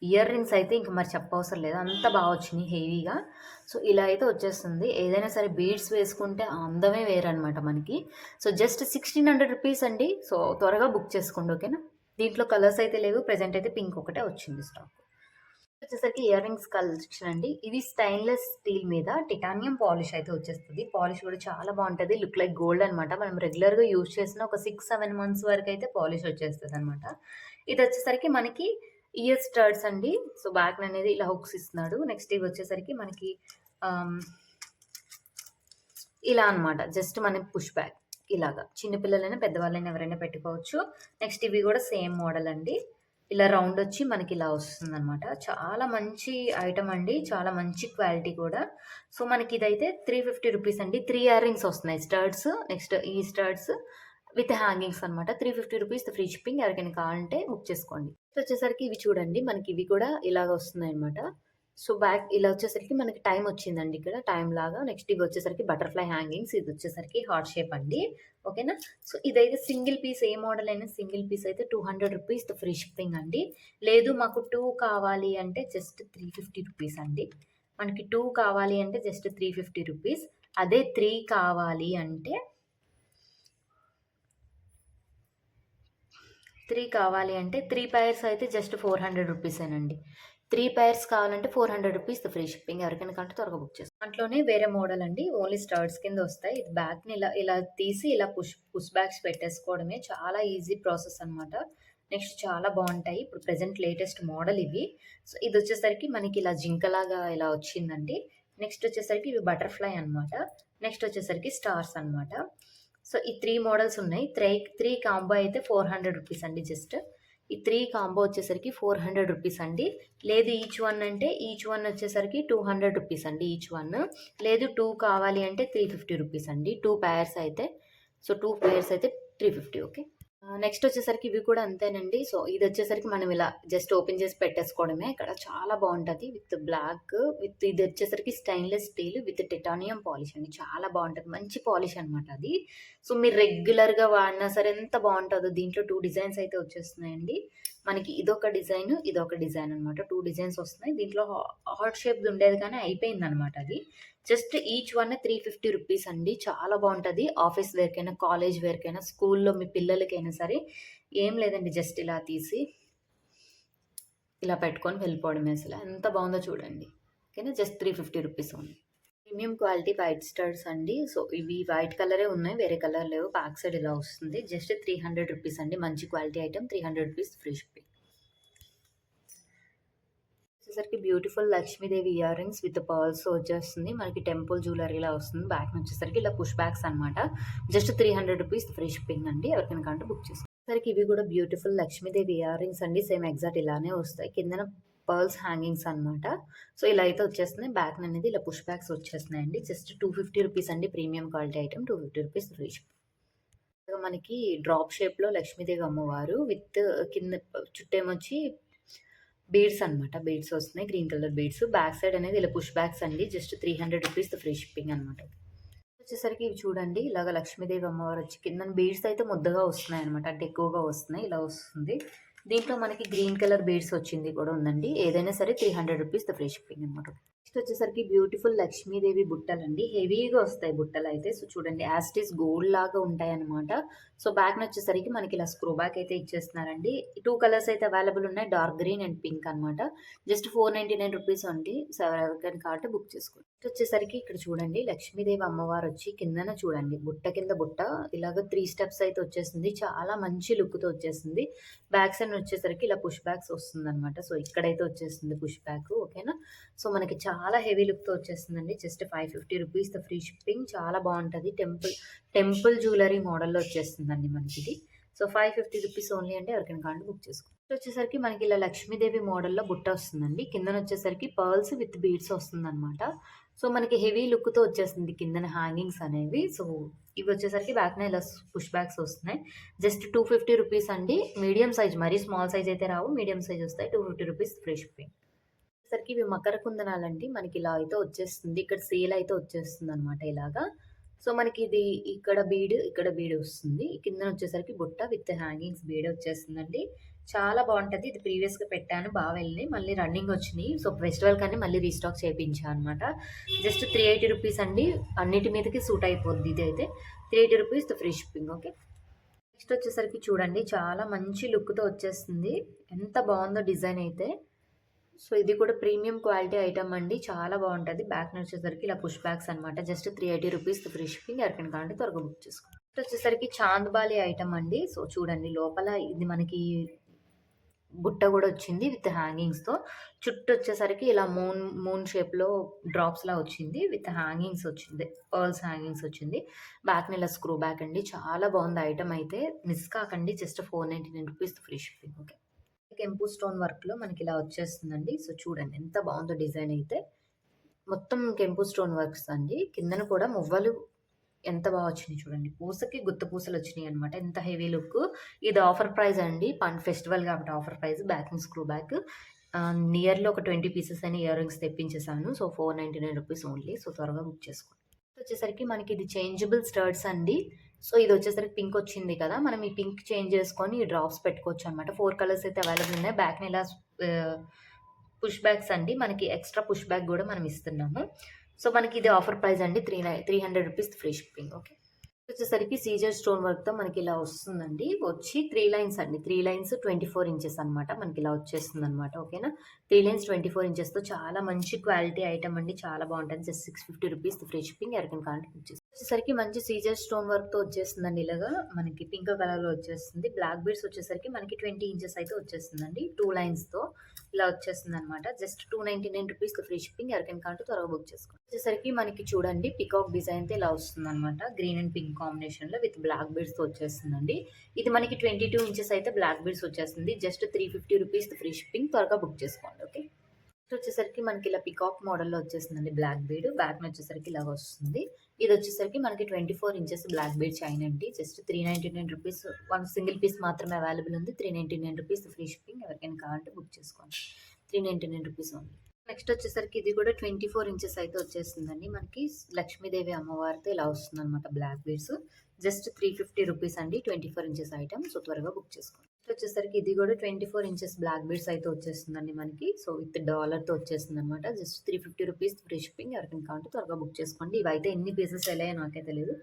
ఇయర్ రింగ్స్ అయితే ఇంక మరి చెప్పవసరం లేదు, అంత బాగా వచ్చినాయి హెవీగా. సో ఇలా అయితే వచ్చేస్తుంది. ఏదైనా సరే బీడ్స్ వేసుకుంటే అందమే వేరనమాట మనకి. సో జస్ట్ 1600 రూపీస్ అండి. సో త్వరగా బుక్ చేసుకోండి. ఓకేనా. దీంట్లో కలర్స్ అయితే లేవు, ప్రజెంట్ అయితే పింక్ ఒకటే వచ్చింది స్టాక్. వచ్చేసరికి ఇయర్ రింగ్స్ కలెక్షన్ అండి. ఇది స్టెయిన్లెస్ స్టీల్ మీద టిటానియం పాలిష్ అయితే వచ్చేస్తుంది. పాలిష్ కూడా చాలా బాగుంటుంది. లుక్ లైక్ గోల్డ్ అనమాట. మనం రెగ్యులర్గా యూజ్ చేసిన ఒక 6-7 మంత్స్ వరకు అయితే పాలిష్ వచ్చేస్తుంది అనమాట. ఇది వచ్చేసరికి మనకి ఇయర్ స్టడ్స్ అండి. సో బ్యాక్ అనేది ఇలా హుక్స్ ఇస్తున్నాడు. నెక్స్ట్ ఇవి వచ్చేసరికి మనకి ఇలా అనమాట. జస్ట్ మనకి పుష్ బ్యాక్ ఇలాగా చిన్నపిల్లలైనా పెద్దవాళ్ళైనా ఎవరైనా పెట్టుకోవచ్చు. నెక్స్ట్ ఇవి కూడా సేమ్ మోడల్ అండి. ఇలా రౌండ్ వచ్చి మనకి ఇలా వస్తుంది అనమాట. చాలా మంచి ఐటమ్ అండి, చాలా మంచి క్వాలిటీ కూడా. సో మనకి ఇదైతే 350 రూపీస్ అండి. 3 ఇయర్ రింగ్స్ వస్తున్నాయి స్టడ్స్. నెక్స్ట్ ఈ స్టడ్స్ విత్ హ్యాంగింగ్స్ అనమాట. 350 రూపీస్ ఫ్రీ షిప్పింగ్. ఎవరికైనా కావాలంటే బుక్ చేసుకోండి. వచ్చేసరికి ఇవి చూడండి మనకి ఇవి కూడా ఇలాగ వస్తున్నాయి అనమాట. సో బ్యాక్ ఇలా వచ్చేసరికి మనకి టైం వచ్చిందండి ఇక్కడ టైం లాగా. నెక్స్ట్ ఇవి వచ్చేసరికి బటర్ఫ్లై హ్యాంగింగ్స్. ఇది వచ్చేసరికి హార్ట్ షేప్ అండి. ఓకేనా. సో ఇదైతే సింగిల్ పీస్, ఏ మోడల్ అయినా సింగిల్ పీస్ అయితే 200 రూపీస్ ఫ్రీ షిప్పింగ్ అండి. లేదు మాకు 2 కావాలి అంటే జస్ట్ 350 రూపీస్ అండి. మనకి 2 కావాలి అంటే జస్ట్ 350 రూపీస్. అదే 3 కావాలి అంటే 3 పైర్స్ అయితే జస్ట్ 400 రూపీసేనండి. 3 పైర్స్ కావాలంటే 400 రూపీస్ ఫ్రీ షిప్పింగ్. ఎవరికైనా కంటే త్వరగా బుక్ చేస్తాం. దాంట్లోనే వేరే మోడల్ అండి. ఓన్లీ స్టర్ట్స్ కింద వస్తాయి. ఇది బ్యాక్ని ఇలా ఇలా తీసి ఇలా పుష్ బ్యాగ్స్ పెట్టేసుకోవడమే. చాలా ఈజీ ప్రాసెస్ అనమాట. నెక్స్ట్ చాలా బాగుంటాయి. ఇప్పుడు ప్రెజెంట్ లేటెస్ట్ మోడల్ ఇవి. సో ఇది వచ్చేసరికి మనకి ఇలా జింకలాగా ఇలా వచ్చిందండి. నెక్స్ట్ వచ్చేసరికి ఇవి బటర్ఫ్లై అనమాట. నెక్స్ట్ వచ్చేసరికి స్టార్స్ అనమాట. సో ఈ 3 మోడల్స్ ఉన్నాయి. 3 కాంబో అయితే 400 రూపీస్ అండి. జస్ట్ ఈ 3 కాంబో వచ్చేసరికి 400 రూపీస్ అండి. లేదు ఈచ్ వన్ అంటే ఈచ్ వన్ వచ్చేసరికి 200 రూపీస్ అండి ఈచ్ వన్. లేదు 2 కావాలి అంటే 350 రూపీస్ అండి. 2 పైర్స్ అయితే. సో 2 పైర్స్ అయితే 350. ఓకే. నెక్స్ట్ వచ్చేసరికి ఇవి కూడా అంతేనండి. సో ఇది వచ్చేసరికి మనం ఇలా జస్ట్ ఓపెన్ చేసి పెట్టేసుకోవడమే. ఇక్కడ చాలా బాగుంటుంది విత్ బ్లాక్ విత్ ఇది వచ్చేసరికి stainless steel with titanium polish అండి. చాలా బాగుంటుంది, మంచి పాలిష్ అనమాట అది. సో మీరు రెగ్యులర్గా వాడినా సరే ఎంత బాగుంటుందో. దీంట్లో 2 డిజైన్స్ అయితే వచ్చేస్తున్నాయండి మనకి. ఇదొక డిజైన్ అనమాట. 2 డిజైన్స్ వస్తున్నాయి. దీంట్లో హార్ట్ షేప్ ఉండేది కానీ అయిపోయింది అనమాట అది. జస్ట్ ఈచ్ వన్ 350 రూపీస్ అండి. చాలా బాగుంటుంది. ఆఫీస్ వేర్కైనా, కాలేజ్ వేర్కైనా, స్కూల్లో మీ పిల్లలకైనా సరే ఏం లేదండి. జస్ట్ ఇలా తీసి ఇలా పెట్టుకొని వెళ్ళిపోవడమే. అసలు ఎంత బాగుందో చూడండి. ఓకేనా. జస్ట్ 350 రూపీస్ ఉంది. ప్రీమియం క్వాలిటీ వైట్ స్టడ్స్ అండి. సో ఇవి వైట్ కలరే ఉన్నాయి, వేరే కలర్ లేవు. బ్యాక్ సైడ్ ఇలా వస్తుంది. జస్ట్ 300 రూపీస్ అండి. మంచి quality item. 300 rupees free shipping. వచ్చేసరికి beautiful Lakshmidevi earrings with pearls వచ్చేస్తుంది. మనకి టెంపుల్ జ్యువెలరీలా వస్తుంది. బ్యాక్ వచ్చేసరికి ఇలా పుష్ బ్యాగ్స్ అనమాట. జస్ట్ 300 రూపీస్ ఫ్రీ షిప్పింగ్ అండి. ఎవరికైనా కంటే బుక్ చేసుకోండి. సరికి ఇవి కూడా బ్యూటిఫుల్ లక్ష్మీదేవి ఇయర్ రింగ్స్ అండి. సేమ్ ఎగ్జాక్ట్ ఇలానే వస్తాయి. కిందన పర్ల్స్ హ్యాంగింగ్స్ అనమాట. సో ఇలా అయితే వచ్చేస్తున్నాయి. బ్యాక్ అనేది ఇలా పుష్ బ్యాగ్స్ వచ్చేస్తున్నాయండి. జస్ట్ 250 రూపీస్ అండి. Premium quality item 250 rupees free shipping. మనకి డ్రాప్ షేప్‌లో లక్ష్మీదేవి అమ్మవారు విత్ కింద చుట్టేమొచ్చి బీడ్స్ అనమాట. బీడ్స్ వస్తున్నాయి. Green colour beads. Back side అనేది ఇలా పుష్ బ్యాక్స్ అండి. జస్ట్ 300 రూపీస్‌తో ఫ్రీ షిప్పింగ్ అనమాట. వచ్చేసరికి ఇవి చూడండి. ఇలాగ లక్ష్మీదేవి అమ్మవారు వచ్చి కిందన బీడ్స్ అయితే ముద్దగా వస్తున్నాయన్నమాట. అంటే ఎక్కువగా వస్తున్నాయి. ఇలా వస్తుంది. దీంట్లో మనకి గ్రీన్ కలర్ బీడ్స్ వచ్చింది కూడా ఉందండి. ఏదైనా సరే 300 రూపీస్‌తో ఫ్రీ షిప్పింగ్ అనమాట. నెక్స్ట్ వచ్చేసరికి బ్యూటిఫుల్ లక్ష్మీదేవి బుట్టలండి. హెవీగా వస్తాయి బుట్టలైతే. సో చూడండి యాజ్ ఇట్ ఈస్ గోల్డ్ లాగా ఉంటాయన్నమాట. సో బ్యాక్‌న వచ్చేసరికి మనకి ఇలా స్క్రూ బ్యాక్ అయితే ఇచ్చేస్తున్నారండి. 2 కలర్స్ అయితే అవైలబుల్ ఉన్నాయి. డార్క్ గ్రీన్ అండ్ పింక్ అనమాట. జస్ట్ 499 రూపీస్ అండి. సో ఎవరికైనా కావాలంటే బుక్ చేసుకోండి. నెక్స్ట్ వచ్చేసరికి ఇక్కడ చూడండి లక్ష్మీదేవి అమ్మవారు వచ్చి కిందన చూడండి బుట్ట కింద బుట్ట ఇలాగ 3 స్టెప్స్ అయితే వచ్చేసింది. చాలా మంచి లుక్‌తో వచ్చేసింది. బ్యాక్ సైడ్ వచ్చేసరికి ఇలా పుష్ బ్యాక్స్ వస్తుందన్నమాట. సో ఇక్కడైతే వచ్చేస్తుంది పుష్ బ్యాక్. ఓకేనా. సో మనకి చాలా హెవీ లుక్‌తో వచ్చేస్తుందండి. జస్ట్ 550 రూపీస్‌తో ఫ్రీ షిప్పింగ్. చాలా బాగుంటది. టెంపుల్ జ్యువెలరీ మోడల్‌లో వచ్చేస్తుందండి మనకిది. సో 550 రూపీస్ ఓన్లీ అంటే ఎవరికైనా కావాలంటే బుక్ చేసుకోండి. వచ్చేసరికి మనకి ఇలా లక్ష్మీదేవి మోడల్‌లో బుట్ట వస్తుందండి. కిందన వచ్చేసరికి పర్ల్స్ విత్ బీడ్స్ వస్తుందన్నమాట. సో మనకి హెవీ లుక్‌తో వచ్చేస్తుంది కిందన హ్యాంగింగ్స్ అనేవి. సో ఇవి వచ్చేసరికి బ్యాక్‌న ఇలా పుష్ బ్యాక్స్ వస్తున్నాయి. జస్ట్ 250 రూపీస్ అండి. మీడియం సైజ్ మరీ స్మాల్ సైజ్ అయితే రావు. మీడియం సైజ్ వస్తాయి. 250 రూపీస్ ఫ్రీ షిప్పింగ్. వచ్చేసరికి ఇవి మకర కుందనాలండి. మనకి ఇలా అయితే వచ్చేస్తుంది. ఇక్కడ సేల్ అయితే వచ్చేస్తుందన్నమాట ఇలాగా. సో మనకి ఇది ఇక్కడ బీడ్ వస్తుంది. కిందన వచ్చేసరికి బుట్ట విత్ హ్యాంగింగ్స్ బీడ్ వచ్చేస్తుందండి. చాలా బాగుంటది. ఇది ప్రీవియస్‌గా పెట్టాను. వెళ్ళినాయి. మళ్ళీ రన్నింగ్ వచ్చినాయి. సో ఫెస్టివల్ కానీ మళ్ళీ రీస్టాక్ చేపించా అనమాట. జస్ట్ 380 రూపీస్ అండి. అన్నిటి మీదకి సూట్ అయిపోద్ది ఇదైతే. 380 rupees free shipping. Okay. Next వచ్చేసరికి చూడండి చాలా మంచి లుక్‌తో వచ్చేస్తుంది. ఎంత బాగుందో డిజైన్ అయితే. సో ఇది కూడా ప్రీమియం క్వాలిటీ ఐటమ్ అండి. చాలా బాగుంటది. బ్యాక్ వచ్చేసరికి ఇలా పుష్ బ్యాక్స్ అనమాట. Just 380 rupees free shipping. ఎవరికైనా కావాలంటే త్వరగా బుక్ చేసుకోండి. నెక్స్ట్ వచ్చేసరికి చాంద్బాలి ఐటమ్ అండి. సో చూడండి లోపల ఇది మనకి బుట్ట కూడా వచ్చింది విత్ హ్యాంగింగ్స్‌తో. చుట్టూ వచ్చేసరికి ఇలా మూన్ షేప్‌లో డ్రాప్స్‌లా వచ్చింది. విత్ హ్యాంగింగ్స్ వచ్చింది. పర్ల్స్ హ్యాంగింగ్స్ వచ్చింది. బ్యాక్‌న ఇలా స్క్రూ బ్యాక్ అండి. చాలా బాగుంది ఐటమ్ అయితే. మిస్ కాకండి. Just 499 rupees free shipping. Okay. కెంపు స్టోన్ వర్క్‌లో మనకి ఇలా వచ్చేస్తుందండి. సో చూడండి ఎంత బాగుందో డిజైన్ అయితే. మొత్తం కెంపు స్టోన్ వర్క్స్ అండి. కిందన కూడా మువ్వలు ఎంత బాగా వచ్చినాయి చూడండి. పూసకి గుత్త పూసలు వచ్చినాయి అనమాట. ఎంత హెవీ లుక్. ఇది ఆఫర్ ప్రైస్ అండి. ఫెస్టివల్ కాబట్టి offer price. Backing screw back. Nearly ఒక 20 పీసెస్ అయిన ఇయర్ రింగ్స్ తెప్పించేసాను. So 499 rupees only. సో త్వరగా బుక్ చేసుకోండి. వచ్చేసరికి మనకి ఇది చేంజబుల్ స్టర్డ్స్ అండి. సో ఇది వచ్చేసరికి పింక్ వచ్చింది కదా. మనం ఈ పింక్ చేంజ్ చేసుకొని ఈ డ్రాప్స్ పెట్టుకోవచ్చు అనమాట. 4 కలర్స్ అయితే అవైలబుల్ ఉన్నాయి. బ్యాక్‌ని ఇలా పుష్ బ్యాక్స్ అండి. మనకి ఎక్స్ట్రా పుష్ బ్యాక్ కూడా మనం ఇస్తున్నాము. సో మనకి ఇది ఆఫర్ ప్రైస్ అండి. 300 రూపీస్ ఫ్రీ షిప్పింగ్. ఓకే. వచ్చేసరికి సీజర్ స్టోన్ వర్క్‌తో మనకి ఇలా వస్తుందండి. వచ్చి 3 లైన్స్ అండి. 3 లైన్స్ 24 ఇంచెస్ అనమాట. మనకి ఇలా వచ్చేస్తుందనమాట. ఓకేనా. 3 లైన్స్ 24 ఇంచెస్‌తో చాలా మంచి క్వాలిటీ ఐటమ్ అండి. చాలా బాగుంటుంది. Just 650 rupees free shipping. ఎవరికైనా కావాలంటే బుక్ చేసుకోండి. వచ్చేసరికి మంచి సీజర్ స్టోన్ వర్క్‌తో వచ్చేస్తుందండి. ఇలాగా మనకి పింక్ కలర్‌లో వచ్చేస్తుంది. బ్లాక్ బీడ్స్ వచ్చేసరికి మనకి 20 ఇంచెస్ అయితే వచ్చేస్తుందండి. 2 లైన్స్‌తో ఇలా వచ్చేస్తుందనమాట. Just 299 rupees free shipping. ఎవరికైనా కావాలంటే త్వరగా బుక్ చేసుకోండి. వచ్చేసరికి మనకి చూడండి పికాక్ డిజైన్‌తో ఇలా వస్తుందనమాట. గ్రీన్ అండ్ పింక్ కాంబినేషన్‌లో విత్ బ్లాక్ బీడ్స్‌తో వచ్చేస్తుందండి. ఇది మనకి 22 ఇంచెస్ అయితే బ్లాక్ బీడ్స్ వచ్చేస్తుంది. Just 350 rupees free shipping. త్వరగా బుక్ చేసుకోండి. ఓకే. నెక్స్ట్ వచ్చేసరికి మనకి ఇలా పికాక్ మోడల్‌లో వచ్చేస్తుందండి బ్లాక్ బీడ్. బ్యాక్‌న వచ్చేసరికి ఇలాగ వస్తుంది. ఇది వచ్చేసరికి మనకి 24 ఇంచెస్ బ్లాక్ బీడ్ చైన్ అండి. Just 399 rupees. One single piece మాత్రమే అవైలబుల్ ఉంది. 399 రూపీస్ ఫ్రీ షిప్పింగ్. ఎవరికైనా కావాలంటే బుక్ చేసుకోండి. 399 రూపీస్ ఓన్లీ. నెక్స్ట్ వచ్చేసరికి ఇది కూడా 24 ఇంచెస్ అయితే వచ్చేస్తుందండి. మనకి లక్ష్మీదేవి అమ్మవారితో ఇలా వస్తుందన్నమాట బ్లాక్ బీడ్స్. జస్ట్ 350 రూపీస్ అండి. 24 ఇంచెస్ ఐటమ్. సో త్వరగా బుక్ చేసుకోండి. నెక్స్ట్ వచ్చేసరికి ఇది కూడా 24 ఇంచెస్ బ్లాక్ బీడ్స్ అయితే వచ్చేస్తుందండి మనకి. సో విత్ డాలర్‌తో వచ్చేస్తుందన్నమాట. Just 350 rupees free shipping. ఎవరికైనా కావాలంటే త్వరగా బుక్ చేసుకోండి. ఇవైతే ఎన్ని పీసెస్ వెళ్ళాయో నాకే తెలీదు.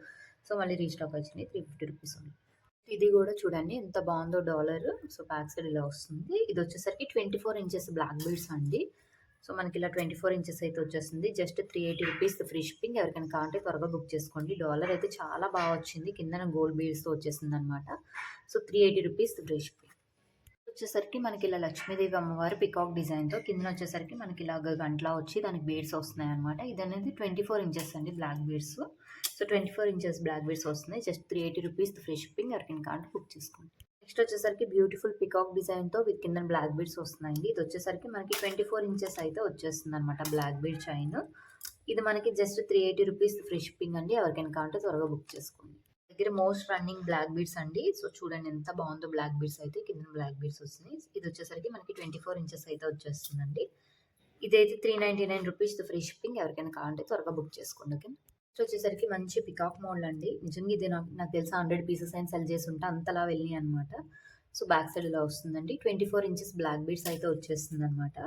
సో మళ్ళీ రీస్టాక్ వచ్చినాయి. 350 రూపీస్ ఓన్లీ. ఇది కూడా చూడండి ఎంత బాగుందో డాలర్. సో బ్యాక్ సైడ్ ఇలా వస్తుంది. ఇది వచ్చేసరికి 24 ఇంచెస్ బ్లాక్ బీడ్స్ అండి. సో మనకి ఇలా 24 ఇంచెస్ అయితే వచ్చేస్తుంది. Just 380 rupees free shipping. ఎవరికైనా కావాలంటే త్వరగా బుక్ చేసుకోండి. డాలర్ అయితే చాలా బాగా వచ్చింది. కిందన గోల్డ్ బీడ్స్‌తో వచ్చేసింది అనమాట. So 380 rupees free shipping. వచ్చేసరికి మనకి ఇలా లక్ష్మీదేవి అమ్మవారు పికాక్ డిజైన్‌తో కిందన వచ్చేసరికి మనకి ఇలాగ గంటలా వచ్చి దానికి బీడ్స్ వస్తున్నాయి అనమాట. ఇది అనేది 24 ఇంచెస్ అండి black beads. So 24 inches black beads వస్తున్నాయి. Just 380 rupees free shipping. ఎవరికైనా కావాలంటే బుక్ చేసుకోండి. నెక్స్ట్ వచ్చేసరికి బ్యూటిఫుల్ పికాక్ డిజైన్‌తో విత్ కింద బ్లాక్ బీడ్స్ వస్తున్నాయండి. ఇది వచ్చేసరికి మనకి 24 ఇంచెస్ అయితే వచ్చేస్తుందనమాట బ్లాక్ బీడ్ చైన్. ఇది మనకి జస్ట్ 380 రూపీస్ ఫ్రీ షిప్పింగ్ అండి. ఎవరికైనా కావాలంటే త్వరగా బుక్ చేసుకోండి. దగ్గర మోస్ట్ రన్నింగ్ బ్లాక్ బీడ్స్ అండి. సో చూడండి ఎంత బాగుందో బ్లాక్ బీడ్స్ అయితే కింద బ్లాక్ బీడ్స్ వస్తున్నాయి. ఇది వచ్చేసరికి మనకి 24 ఇంచెస్ అయితే వచ్చేస్తుందండి. ఇదైతే 399 రూపీస్ ఫ్రీ షిప్పింగ్. ఎవరికైనా కావాలంటే త్వరగా బుక్ చేసుకోండి. ఓకే. నెక్స్ట్ వచ్చేసరికి మంచి పికాక్ మోడల్ అండి. నిజంగా ఇది నాకు తెలిసి 100 పీసెస్ అయినా సెల్ చేసి ఉంటే అంతలా వెళ్ళినాయి అనమాట. సో బ్యాక్ సైడ్ ఇలా వస్తుందండి. 24 ఇంచెస్ బ్లాక్ బీడ్స్ అయితే వచ్చేస్తుంది అనమాట.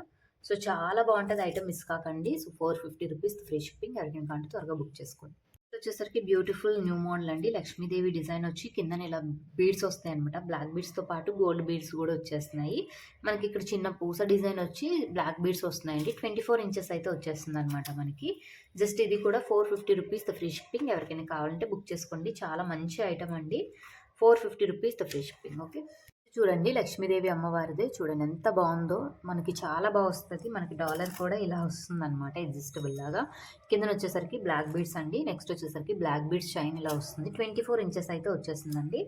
సో చాలా బాగుంటుంది ఐటమ్, మిస్ కాకండి. So 450 rupees free shipping. ఎవరికైనా కావాలంటే త్వరగా బుక్ చేసుకోండి. వచ్చేసరికి బ్యూటిఫుల్ న్యూ మోడల్ అండి. లక్ష్మీదేవి డిజైన్ వచ్చి కింద ఇలా బీడ్స్ వస్తాయి అనమాట. బ్లాక్ బీడ్స్తో పాటు గోల్డ్ బీడ్స్ కూడా వచ్చేస్తున్నాయి. మనకి ఇక్కడ చిన్న పూస డిజైన్ వచ్చి బ్లాక్ బీడ్స్ వస్తున్నాయండి. 24 ఇంచెస్ అయితే వచ్చేస్తుంది అనమాట మనకి. జస్ట్ ఇది కూడా 450 రూపీస్ ఫ్రీ షిప్పింగ్. ఎవరికైనా కావాలంటే బుక్ చేసుకోండి. చాలా మంచి ఐటమ్ అండి. 450 రూపీస్ ఫ్రీ షిప్పింగ్. ఓకే. చూడండి లక్ష్మీదేవి అమ్మవారిదే. చూడండి ఎంత బాగుందో. మనకి చాలా బాగా వస్తుంది. మనకి డాలర్ కూడా ఇలా వస్తుంది అనమాట, అడ్జస్టబుల్ లాగా. కింద వచ్చేసరికి బ్లాక్ బీడ్స్ అండి. నెక్స్ట్ వచ్చేసరికి బ్లాక్ బీడ్స్ షైన్ ఇలా వస్తుంది. 24 ఇంచెస్ అయితే వచ్చేస్తుందండి.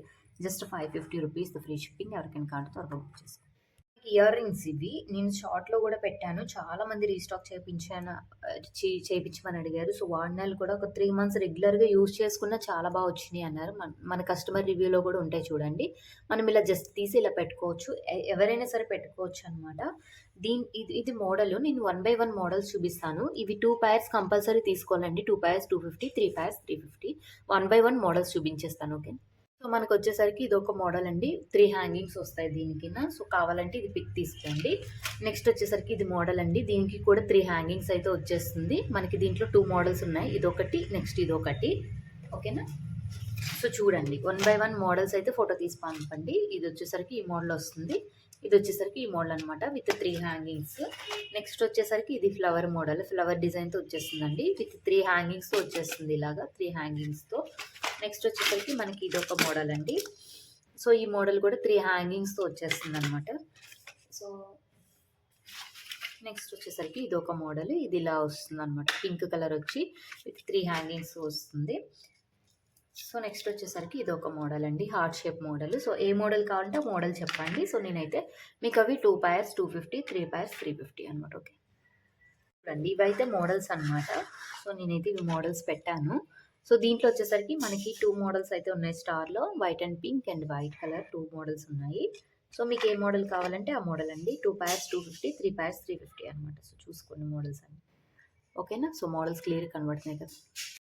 Just 550 rupees free shipping. ఎవరికైనా కావాలంటే త్వరగా బుక్ చేసుకోండి. ఇయర్ రింగ్స్ ఇవి నేను షార్ట్లో కూడా పెట్టాను. చాలా మంది రీస్టాక్ చేయించమని అడిగారు. సో వాడినాలు కూడా ఒక 3 మంత్స్ రెగ్యులర్గా యూజ్ చేసుకున్న చాలా బాగా వచ్చినాయి అన్నారు. మన కస్టమర్ రివ్యూలో కూడా ఉంటాయి చూడండి. మనం ఇలా జస్ట్ తీసి ఇలా పెట్టుకోవచ్చు. ఎవరైనా సరే పెట్టుకోవచ్చు అనమాట. ఇది మోడల్. నేను 1 by 1 మోడల్స్ చూపిస్తాను. ఇవి 2 pairs కంపల్సరీ తీసుకోవాలండి. 2 pairs 250, 3 pairs 350. 1 by 1 మోడల్స్ చూపించేస్తాను. ఓకే. సో మనకు వచ్చేసరికి ఇది ఒక మోడల్ అండి. 3 హ్యాంగింగ్స్ వస్తాయి దీనికిన. సో కావాలంటే ఇది పిక్ తీసుకోండి. నెక్స్ట్ వచ్చేసరికి ఇది మోడల్ అండి. దీనికి కూడా 3 హ్యాంగింగ్స్ అయితే వచ్చేస్తుంది. మనకి దీంట్లో 2 మోడల్స్ ఉన్నాయి. ఇదొకటి, నెక్స్ట్ ఇదొకటి. ఓకేనా. సో చూడండి 1 by 1 మోడల్స్ అయితే ఫోటో తీసి పంపండి. ఇది వచ్చేసరికి ఈ మోడల్ వస్తుంది. ఇది వచ్చేసరికి ఈ మోడల్ అనమాట విత్ 3 హ్యాంగింగ్స్. నెక్స్ట్ వచ్చేసరికి ఇది ఫ్లవర్ మోడల్, ఫ్లవర్ డిజైన్తో వచ్చేస్తుందండి. విత్ 3 హ్యాంగింగ్స్తో వచ్చేస్తుంది. ఇలాగా 3 హ్యాంగింగ్స్తో. నెక్స్ట్ వచ్చేసరికి మనకి ఇది ఒక మోడల్ అండి. సో ఈ మోడల్ కూడా 3 హ్యాంగింగ్స్తో వచ్చేస్తుంది అనమాట. సో నెక్స్ట్ వచ్చేసరికి ఇది ఒక మోడల్. ఇది ఇలా వస్తుంది అనమాట. పింక్ కలర్ వచ్చి విత్ 3 హ్యాంగింగ్స్ వస్తుంది. సో నెక్స్ట్ వచ్చేసరికి ఇది ఒక మోడల్ అండి, హార్ట్ షేప్ మోడల్. సో ఏ మోడల్ కావాలంటే ఆ మోడల్ చెప్పండి. సో నేనైతే మీకు అవి 2 pairs 250, 3 pairs 350 అనమాట. ఓకే. చూడండి ఇవైతే మోడల్స్ అనమాట. సో నేనైతే ఇవి మోడల్స్ పెట్టాను. సో దీంట్లో వచ్చేసరికి మనకి 2 మోడల్స్ అయితే ఉన్నాయి. స్టార్లో white and pink and white colour 2 models ఉన్నాయి. సో మీకు ఏ మోడల్ కావాలంటే ఆ మోడల్ అండి. 2 pairs 250, 3 pairs 350 అనమాట. సో చూసుకోండి మోడల్స్ అన్ని. ఓకేనా. సో మోడల్స్ క్లియర్ కనబడుతున్నాయి కదా.